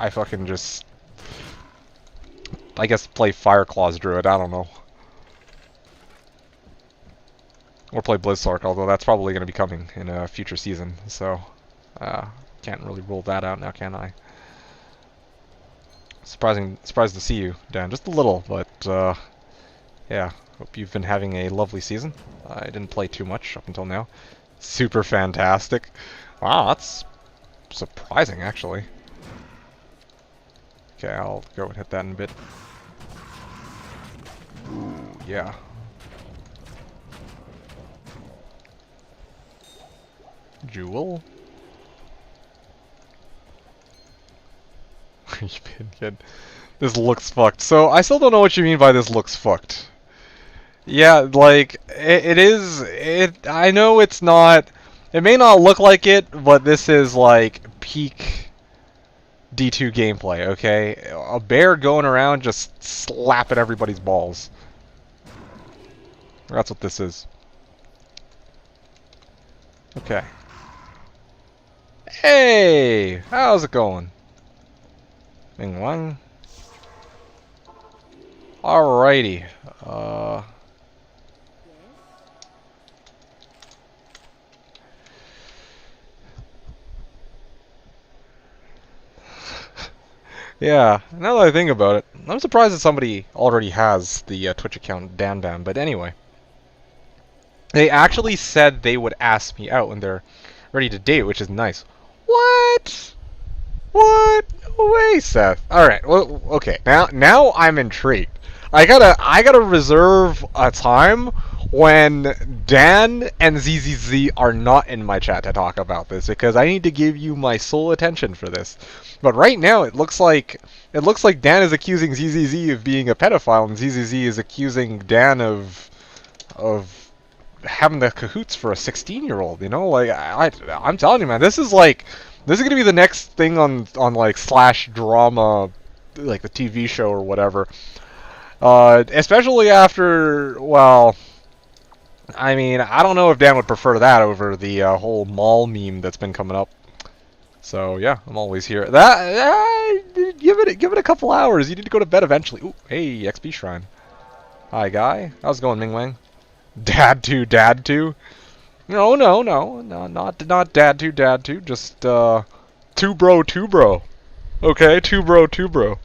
I fucking just... I guess play Fireclaws Druid, I don't know. Or play Blizzark, although that's probably going to be coming in a future season, so... can't really rule that out now, can I? Surprised to see you, Dan. Just a little, but yeah. Hope you've been having a lovely season. I didn't play too much up until now. Super fantastic. Wow, that's surprising, actually. Okay, I'll go and hit that in a bit. Ooh, yeah. Jewel? This looks fucked. So, I still don't know what you mean by this looks fucked. Yeah, like, it is, I know it's not, it may not look like it, but this is, like, peak D2 gameplay, okay? A bear going around just slapping everybody's balls. That's what this is. Okay. Hey! How's it going? Ming Wang. Alrighty. Yeah, now that I think about it, I'm surprised that somebody already has the Twitch account DanBam, but anyway. They actually said they would ask me out when they're ready to date, which is nice. What? What? No way, Seth. Alright, well, okay, now I'm intrigued. I gotta reserve a time when Dan and ZZZ are not in my chat to talk about this, because I need to give you my sole attention for this. But right now it looks like Dan is accusing ZZZ of being a pedophile, and ZZZ is accusing Dan of having the cahoots for a 16-year-old. You know, like I'm telling you, man, this is gonna be the next thing on like Slash drama, like the TV show or whatever. Especially after, well, I mean, I don't know if Dan would prefer that over the whole mall meme that's been coming up. So yeah, I'm always here. Give it a couple hours. You need to go to bed eventually. Ooh, hey, XP Shrine. Hi, guy. How's it going, Ming Wang? Dad 2, Dad 2? No, not Dad 2, Dad 2. Just 2 bro, 2 bro. Okay, 2 bro, 2 bro.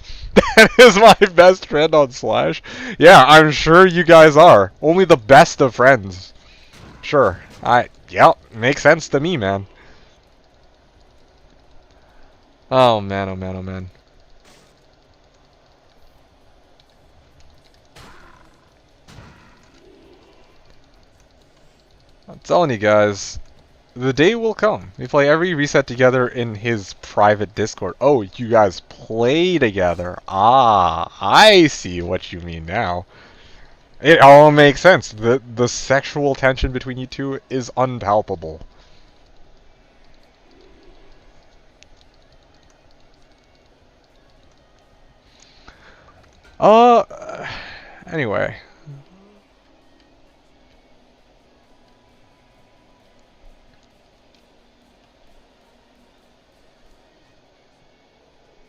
That is my best friend on Slash. Yeah, I'm sure you guys are. Only the best of friends. Sure. Yep, makes sense to me, man. Oh man, oh man, oh man. I'm telling you guys, the day will come. We play every reset together in his private Discord. Oh, you guys play together. Ah, I see what you mean now. It all makes sense. The sexual tension between you two is unpalpable. Anyway.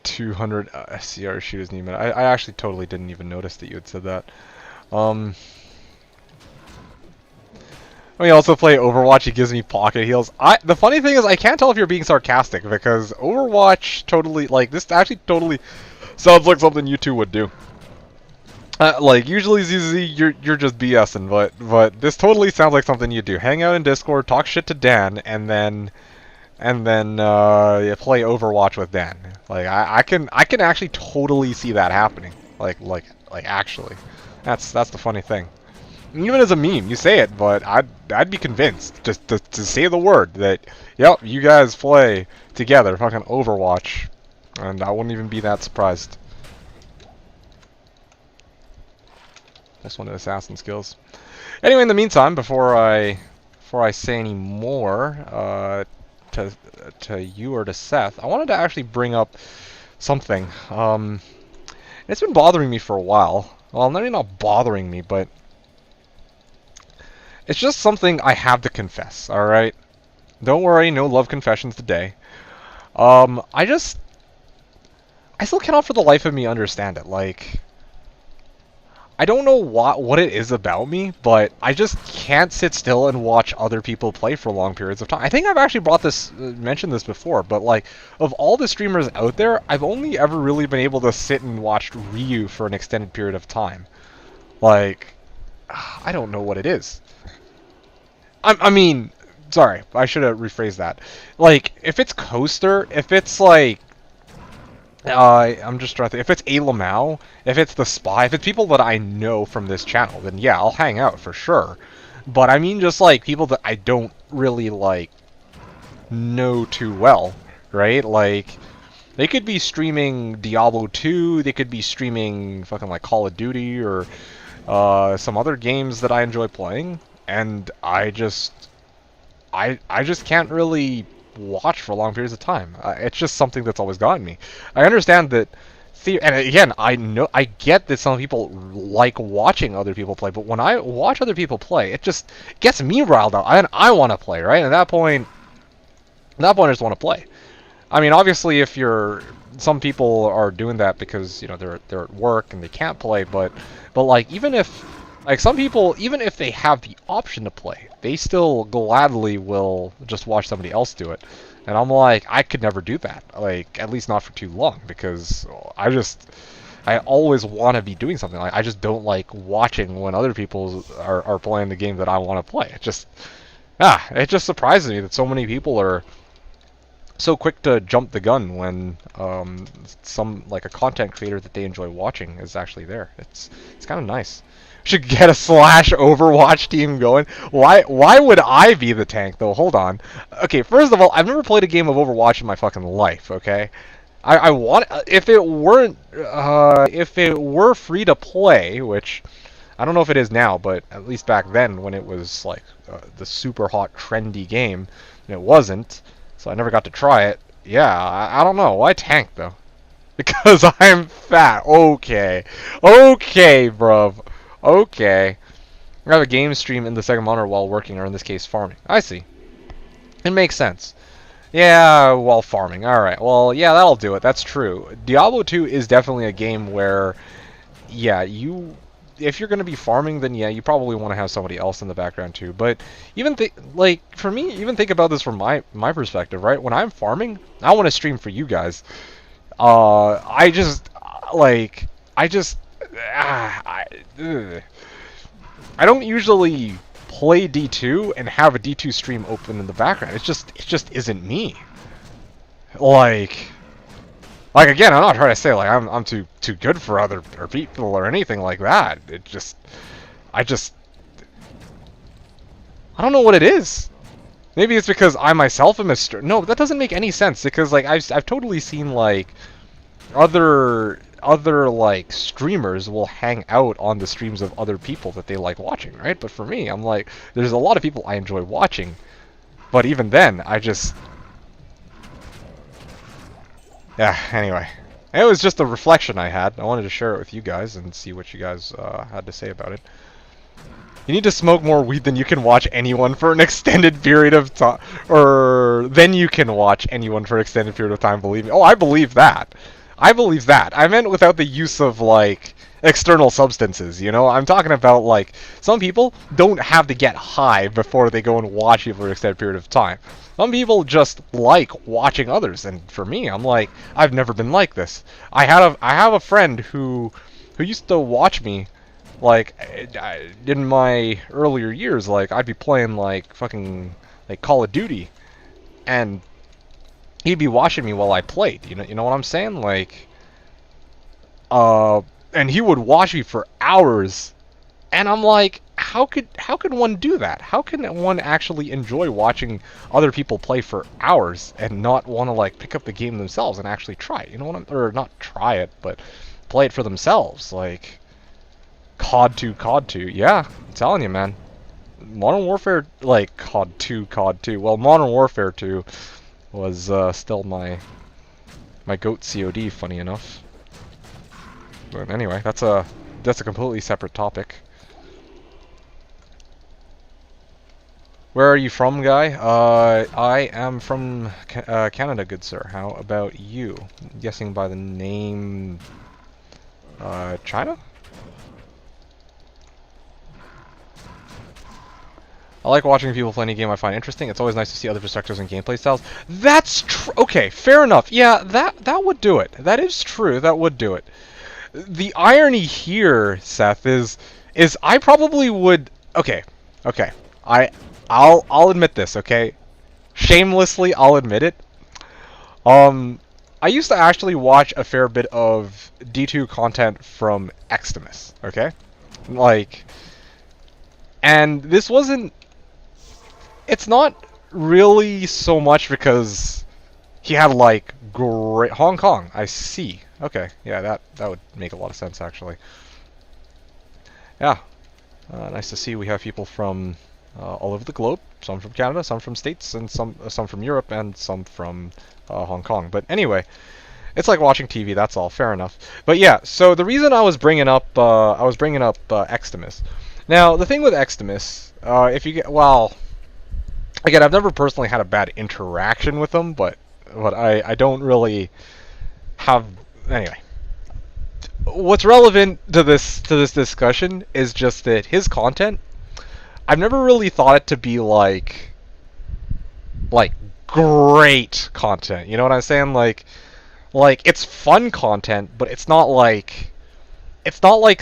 $200 SCR shooters need I actually totally didn't even notice that you had said that. When you also play Overwatch, it gives me pocket heals. The funny thing is, I can't tell if you're being sarcastic, because Overwatch totally, like, this actually totally sounds like something you two would do. Like, usually ZZ, you're just BSing, but this totally sounds like something you do. Hang out in Discord, talk shit to Dan, and then you play Overwatch with Dan. Like, I can actually totally see that happening. Like actually, that's the funny thing. Even as a meme, you say it, but I'd be convinced just to say the word that, yep, you guys play together, fucking Overwatch, and I wouldn't even be that surprised. Just one of the assassin skills. Anyway, in the meantime, before I say any more, to you or to Seth, I wanted to actually bring up something. It's been bothering me for a while. Well, not bothering me, but it's just something I have to confess, alright? Don't worry, no love confessions today. I still cannot for the life of me understand it. Like, I don't know what it is about me, but I just can't sit still and watch other people play for long periods of time. I think I've actually mentioned this before, but like, of all the streamers out there, I've only ever really been able to sit and watch Ryu for an extended period of time. Like, I don't know what it is. I mean, sorry, I should have rephrased that. Like, if it's Coaster, if it's like, I'm just trying to think, if it's A. Lamau, if it's The Spy, if it's people that I know from this channel, then yeah, I'll hang out for sure. But I mean just like people that I don't really like know too well, right? Like, they could be streaming Diablo 2, they could be streaming fucking like Call of Duty or some other games that I enjoy playing, and I just can't really watch for long periods of time. It's just something that's always gotten me. I understand that, and again, I get that some people like watching other people play, but when I watch other people play, it just gets me riled up, and I want to play, right? And at that point, I just want to play. I mean, obviously, some people are doing that because, you know, they're at work and they can't play, but like, even if, like, some people, even if they have the option to play, they still gladly will just watch somebody else do it. And I'm like, I could never do that. Like, at least not for too long, because I always want to be doing something. Like, I just don't like watching when other people are playing the game that I want to play. It just surprises me that so many people are so quick to jump the gun when some like a content creator that they enjoy watching is actually there. It's kind of nice. Should get a slash Overwatch team going. Why would I be the tank though? Hold on. Okay, first of all, I've never played a game of Overwatch in my fucking life. Okay, I want if it weren't if it were free to play, which I don't know if it is now, but at least back then when it was like the super hot trendy game, it wasn't. So I never got to try it. Yeah, I don't know. Why tank though? Because I'm fat. Okay. Okay, bruv. Okay. I have a game stream in the second monitor while working, or in this case, farming. I see. It makes sense. Yeah, while farming. Alright, well, yeah, that'll do it. That's true. Diablo 2 is definitely a game where, yeah, if you're going to be farming, then yeah, you probably want to have somebody else in the background too. But even like for me, even think about this from my perspective, right? When I'm farming, I want to stream for you guys. I just like I just ugh. I don't usually play D2 and have a D2 stream open in the background. It just isn't me. Like again, I'm not trying to say like I'm too good for other people or anything like that. I don't know what it is. Maybe it's because I myself am a no, but that doesn't make any sense because like I've totally seen like other like streamers will hang out on the streams of other people that they like watching, right? But for me, I'm like there's a lot of people I enjoy watching, but even then yeah, anyway. It was just a reflection I had. I wanted to share it with you guys and see what you guys had to say about it. You need to smoke more weed than you can watch anyone for an extended period of time. Or then you can watch anyone for an extended period of time, believe me. Oh, I believe that. I believe that. I meant without the use of, like, external substances, you know? I'm talking about, like, some people don't have to get high before they go and watch you for an extended period of time. Some people just like watching others, and for me, I'm like, I've never been like this. I have a friend who used to watch me, like, in my earlier years, like, I'd be playing, like, fucking, like, Call of Duty, and he'd be watching me while I played, you know what I'm saying? Like, and he would watch me for hours, and I'm like, how could one do that? How can one actually enjoy watching other people play for hours and not want to like pick up the game themselves and actually try it? You know what I'm, or not try it, but play it for themselves. Like COD 2, yeah, I'm telling you, man. Modern Warfare, like COD 2. Well, Modern Warfare 2 was still my GOAT COD, funny enough. But anyway, that's a completely separate topic. Where are you from, guy? I am from Canada, good sir. How about you? I'm guessing by the name... China? I like watching people play any game I find interesting. It's always nice to see other perspectives and gameplay styles. That's true. Okay, fair enough. Yeah, that would do it. That is true. That would do it. The irony here, Seth, is I probably would... Okay. I'll admit this, okay? Shamelessly, I'll admit it. I used to actually watch a fair bit of D2 content from Extimus, okay? Like, and this wasn't... It's not really so much because he had, like, great... Hong Kong, I see. Okay, yeah, that would make a lot of sense, actually. Yeah. Nice to see we have people from... all over the globe, some from Canada, some from States, and some from Europe, and some from Hong Kong. But anyway, it's like watching TV. That's all. Fair enough. But yeah, so the reason I was bringing up Extimus. Now the thing with Extimus, if you get again, I've never personally had a bad interaction with him, but I don't really have anyway. What's relevant to this discussion is just that his content. I've never really thought it to be like great content. You know what I'm saying? Like it's fun content, but it's not like it's not like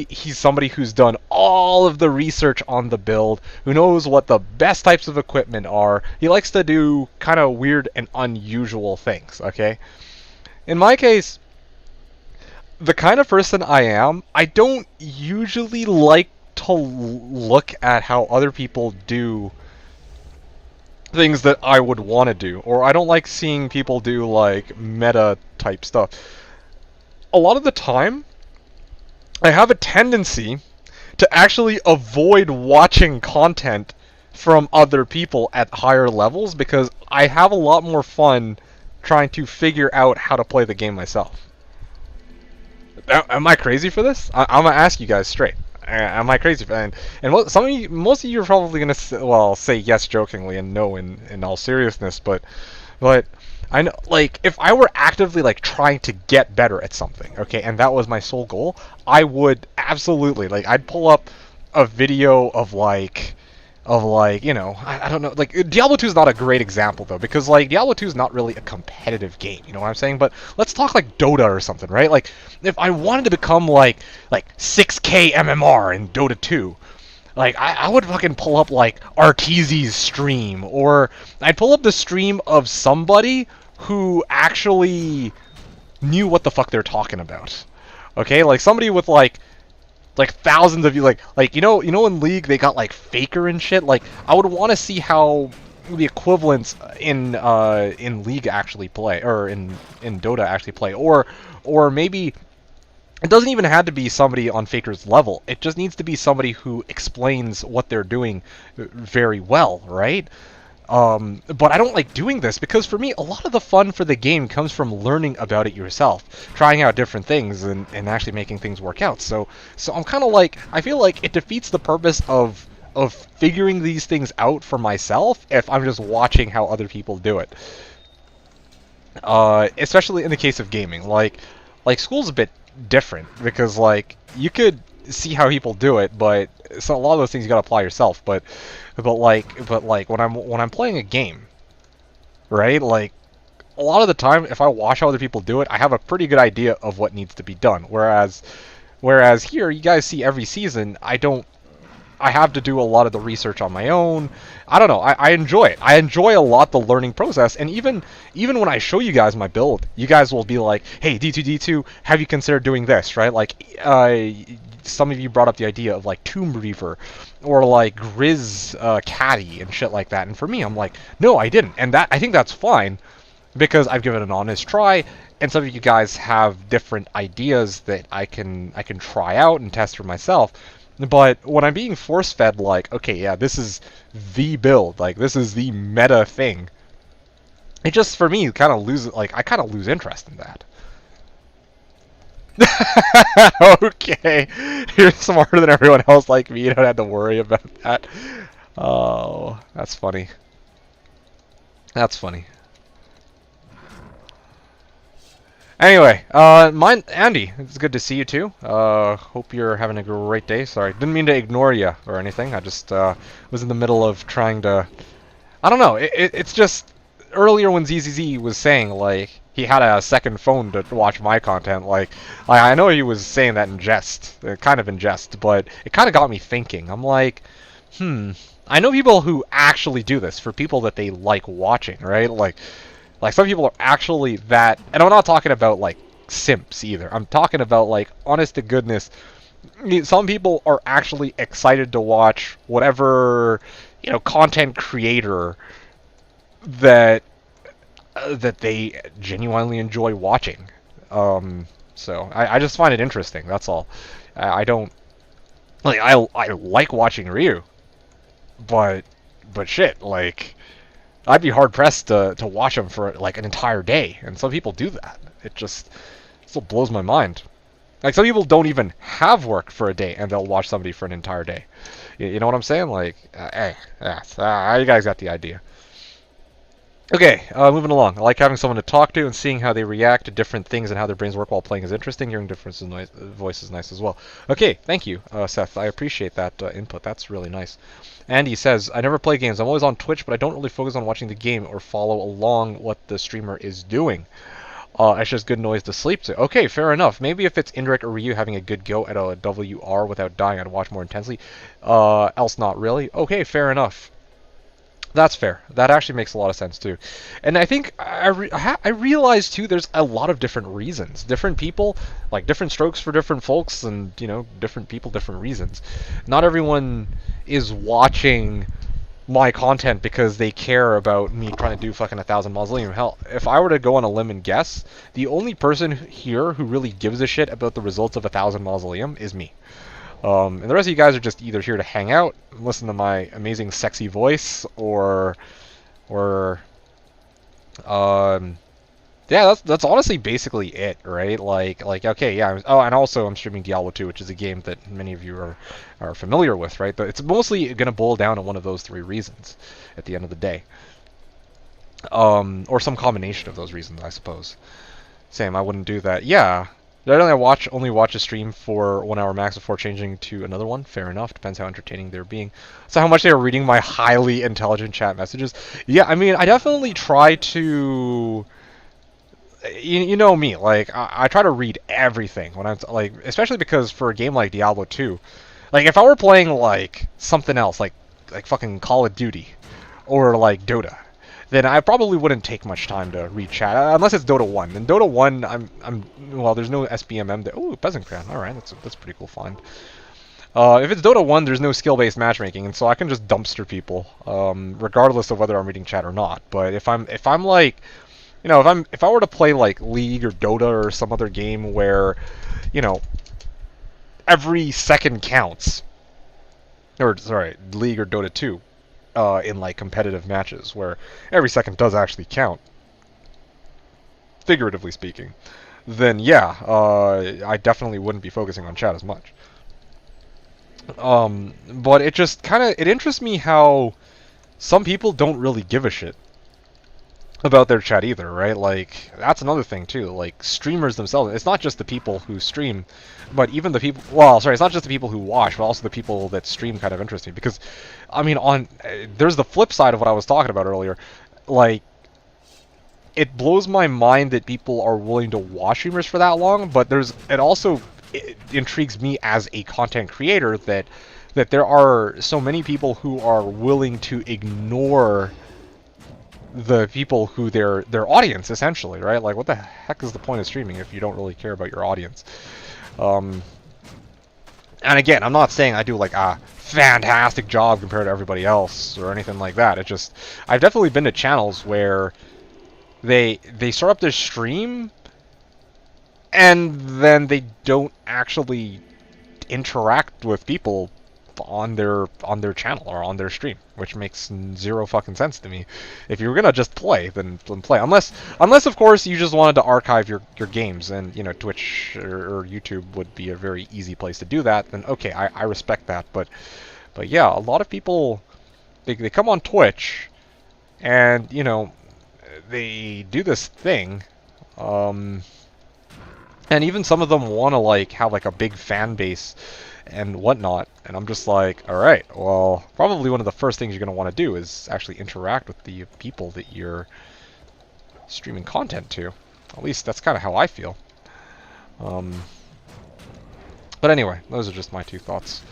he's somebody who's done all of the research on the build, who knows what the best types of equipment are. He likes to do kind of weird and unusual things, okay? In my case, the kind of person I am, I don't usually like to look at how other people do things that I would want to do, or I don't like seeing people do like meta type stuff. A lot of the time, I have a tendency to actually avoid watching content from other people at higher levels because I have a lot more fun trying to figure out how to play the game myself. Am I crazy for this? I'm gonna ask you guys straight. Am I crazy? And most of you are probably gonna say yes jokingly and no in all seriousness. But I know, like, if I were actively like trying to get better at something, okay, and that was my sole goal, I would absolutely I'd pull up a video of you know, I don't know, like Diablo 2 is not a great example though, because like Diablo 2 is not really a competitive game, you know what I'm saying? But let's talk like Dota or something, right? Like if I wanted to become like 6K MMR in Dota 2, like I would fucking pull up like Arteezy's stream, or I'd pull up the stream of somebody who actually knew what the fuck they're talking about. Okay, like somebody with like thousands of you, you know in League they got like Faker and shit. Like I would want to see how the equivalents in League actually play, or in Dota actually play, or maybe it doesn't even have to be somebody on Faker's level. It just needs to be somebody who explains what they're doing very well, right? But I don't like doing this because for me, a lot of the fun for the game comes from learning about it yourself, trying out different things, and actually making things work out. So I'm kind of like, I feel like it defeats the purpose of figuring these things out for myself if I'm just watching how other people do it. Especially in the case of gaming, like school's a bit different because like you could see how people do it, but so a lot of those things you gotta apply yourself. But when I'm playing a game, right? Like a lot of the time, if I watch how other people do it, I have a pretty good idea of what needs to be done. Whereas here, you guys see every season, I have to do a lot of the research on my own. I don't know. I enjoy it. I enjoy a lot the learning process. And even when I show you guys my build, you guys will be like, "Hey, D2, have you considered doing this?" Right? Like, some of you brought up the idea of like Tomb Reaver or like Grizz Caddy and shit like that. And for me, I'm like, no, I didn't. And I think that's fine because I've given it an honest try. And some of you guys have different ideas that I can try out and test for myself. But when I'm being force-fed, like, okay, yeah, this is the build, like, this is the meta thing, it just, for me, kind of loses, like, I kind of lose interest in that. Okay, you're smarter than everyone else like me, you don't have to worry about that. Oh, that's funny. That's funny. Anyway, Andy, it's good to see you too. Hope you're having a great day. Sorry, didn't mean to ignore you or anything. I just was in the middle of trying to. I don't know. It's just earlier when ZZZ was saying like he had a second phone to watch my content. Like I know he was saying that in jest, kind of in jest, but it kind of got me thinking. I'm like, I know people who actually do this for people that they like watching, right? Like, some people are actually that, and I'm not talking about, like, simps either. I'm talking about, like, honest to goodness, some people are actually excited to watch whatever, you know, content creator that they genuinely enjoy watching. So, I just find it interesting, that's all. I don't, like, I like watching Ryu, but shit, like, I'd be hard pressed to watch them for like an entire day, and some people do that. It just still blows my mind. Like some people don't even have work for a day, and they'll watch somebody for an entire day. You know what I'm saying? Like, hey, you guys got the idea. Okay, moving along. I like having someone to talk to and seeing how they react to different things and how their brains work while playing is interesting. Hearing different voice is nice as well. Okay, thank you, Seth. I appreciate that input. That's really nice. Andy says, I never play games. I'm always on Twitch, but I don't really focus on watching the game or follow along what the streamer is doing. It's just good noise to sleep to. Okay, fair enough. Maybe if it's indirect or Ryu having a good go at a WR without dying, I'd watch more intensely. Else not really. Okay, fair enough. That's fair. That actually makes a lot of sense too. And I think I realize too there's a lot of different reasons. Different people, like different strokes for different folks, and different people, different reasons. Not everyone is watching my content because they care about me trying to do fucking 1,000 mausoleum. Hell, if I were to go on a limb and guess, the only person here who really gives a shit about the results of 1,000 mausoleum is me. And the rest of you guys are just either here to hang out, listen to my amazing sexy voice, or yeah, that's honestly basically it, right? Like okay, yeah. Oh, and also I'm streaming Diablo 2, which is a game that many of you are familiar with, right? But it's mostly gonna boil down to one of those three reasons at the end of the day, or some combination of those reasons, I suppose. Same, I wouldn't do that. Yeah. Did I only watch a stream for 1 hour max before changing to another one? Fair enough. Depends how entertaining they're being. So how much they are reading my highly intelligent chat messages. Yeah, I mean, I definitely try to... You know me, like, I try to read everything when I'm... Like, especially because for a game like Diablo 2, like, if I were playing, like, something else, like fucking Call of Duty, or, like, Dota, then I probably wouldn't take much time to read chat, unless it's Dota 1. In Dota 1, well, there's no SBMM there. Ooh, Peasant Crown. Alright, that's a pretty cool find. If it's Dota 1, there's no skill-based matchmaking, and so I can just dumpster people, regardless of whether I'm reading chat or not. But if I'm like, if I were to play like League or Dota or some other game where, every second counts, or sorry, League or Dota 2, in like competitive matches where every second does actually count, figuratively speaking, then yeah, I definitely wouldn't be focusing on chat as much. But it just it interests me how some people don't really give a shit about their chat either, right? Like, that's another thing too. Like, streamers themselves, it's not just the people who stream, but even the people, well, sorry, it's not just the people who watch, but also the people that stream kind of interest me. Because, I mean, there's the flip side of what I was talking about earlier. Like, it blows my mind that people are willing to watch streamers for that long, but it also intrigues me as a content creator that there are so many people who are willing to ignore the people who their audience, essentially, right? Like, what the heck is the point of streaming if you don't really care about your audience? And again, I'm not saying I do like a fantastic job compared to everybody else or anything like that. It just, I've definitely been to channels where they start up their stream and then they don't actually interact with people on their channel or on their stream, which makes zero fucking sense to me. If you're gonna just play, then play. Unless of course you just wanted to archive your games, and Twitch or YouTube would be a very easy place to do that. Then okay, I respect that. But yeah, a lot of people they come on Twitch, and they do this thing, and even some of them want to like have like a big fan base and whatnot, and I'm just like, alright, well, probably one of the first things you're going to want to do is actually interact with the people that you're streaming content to. At least that's kind of how I feel. But anyway, those are just my two thoughts.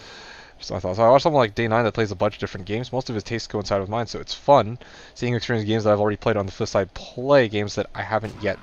So I watched someone like Day 9 that plays a bunch of different games. Most of his tastes coincide with mine, so it's fun seeing experience games that I've already played. On the flip side, play games that I haven't yet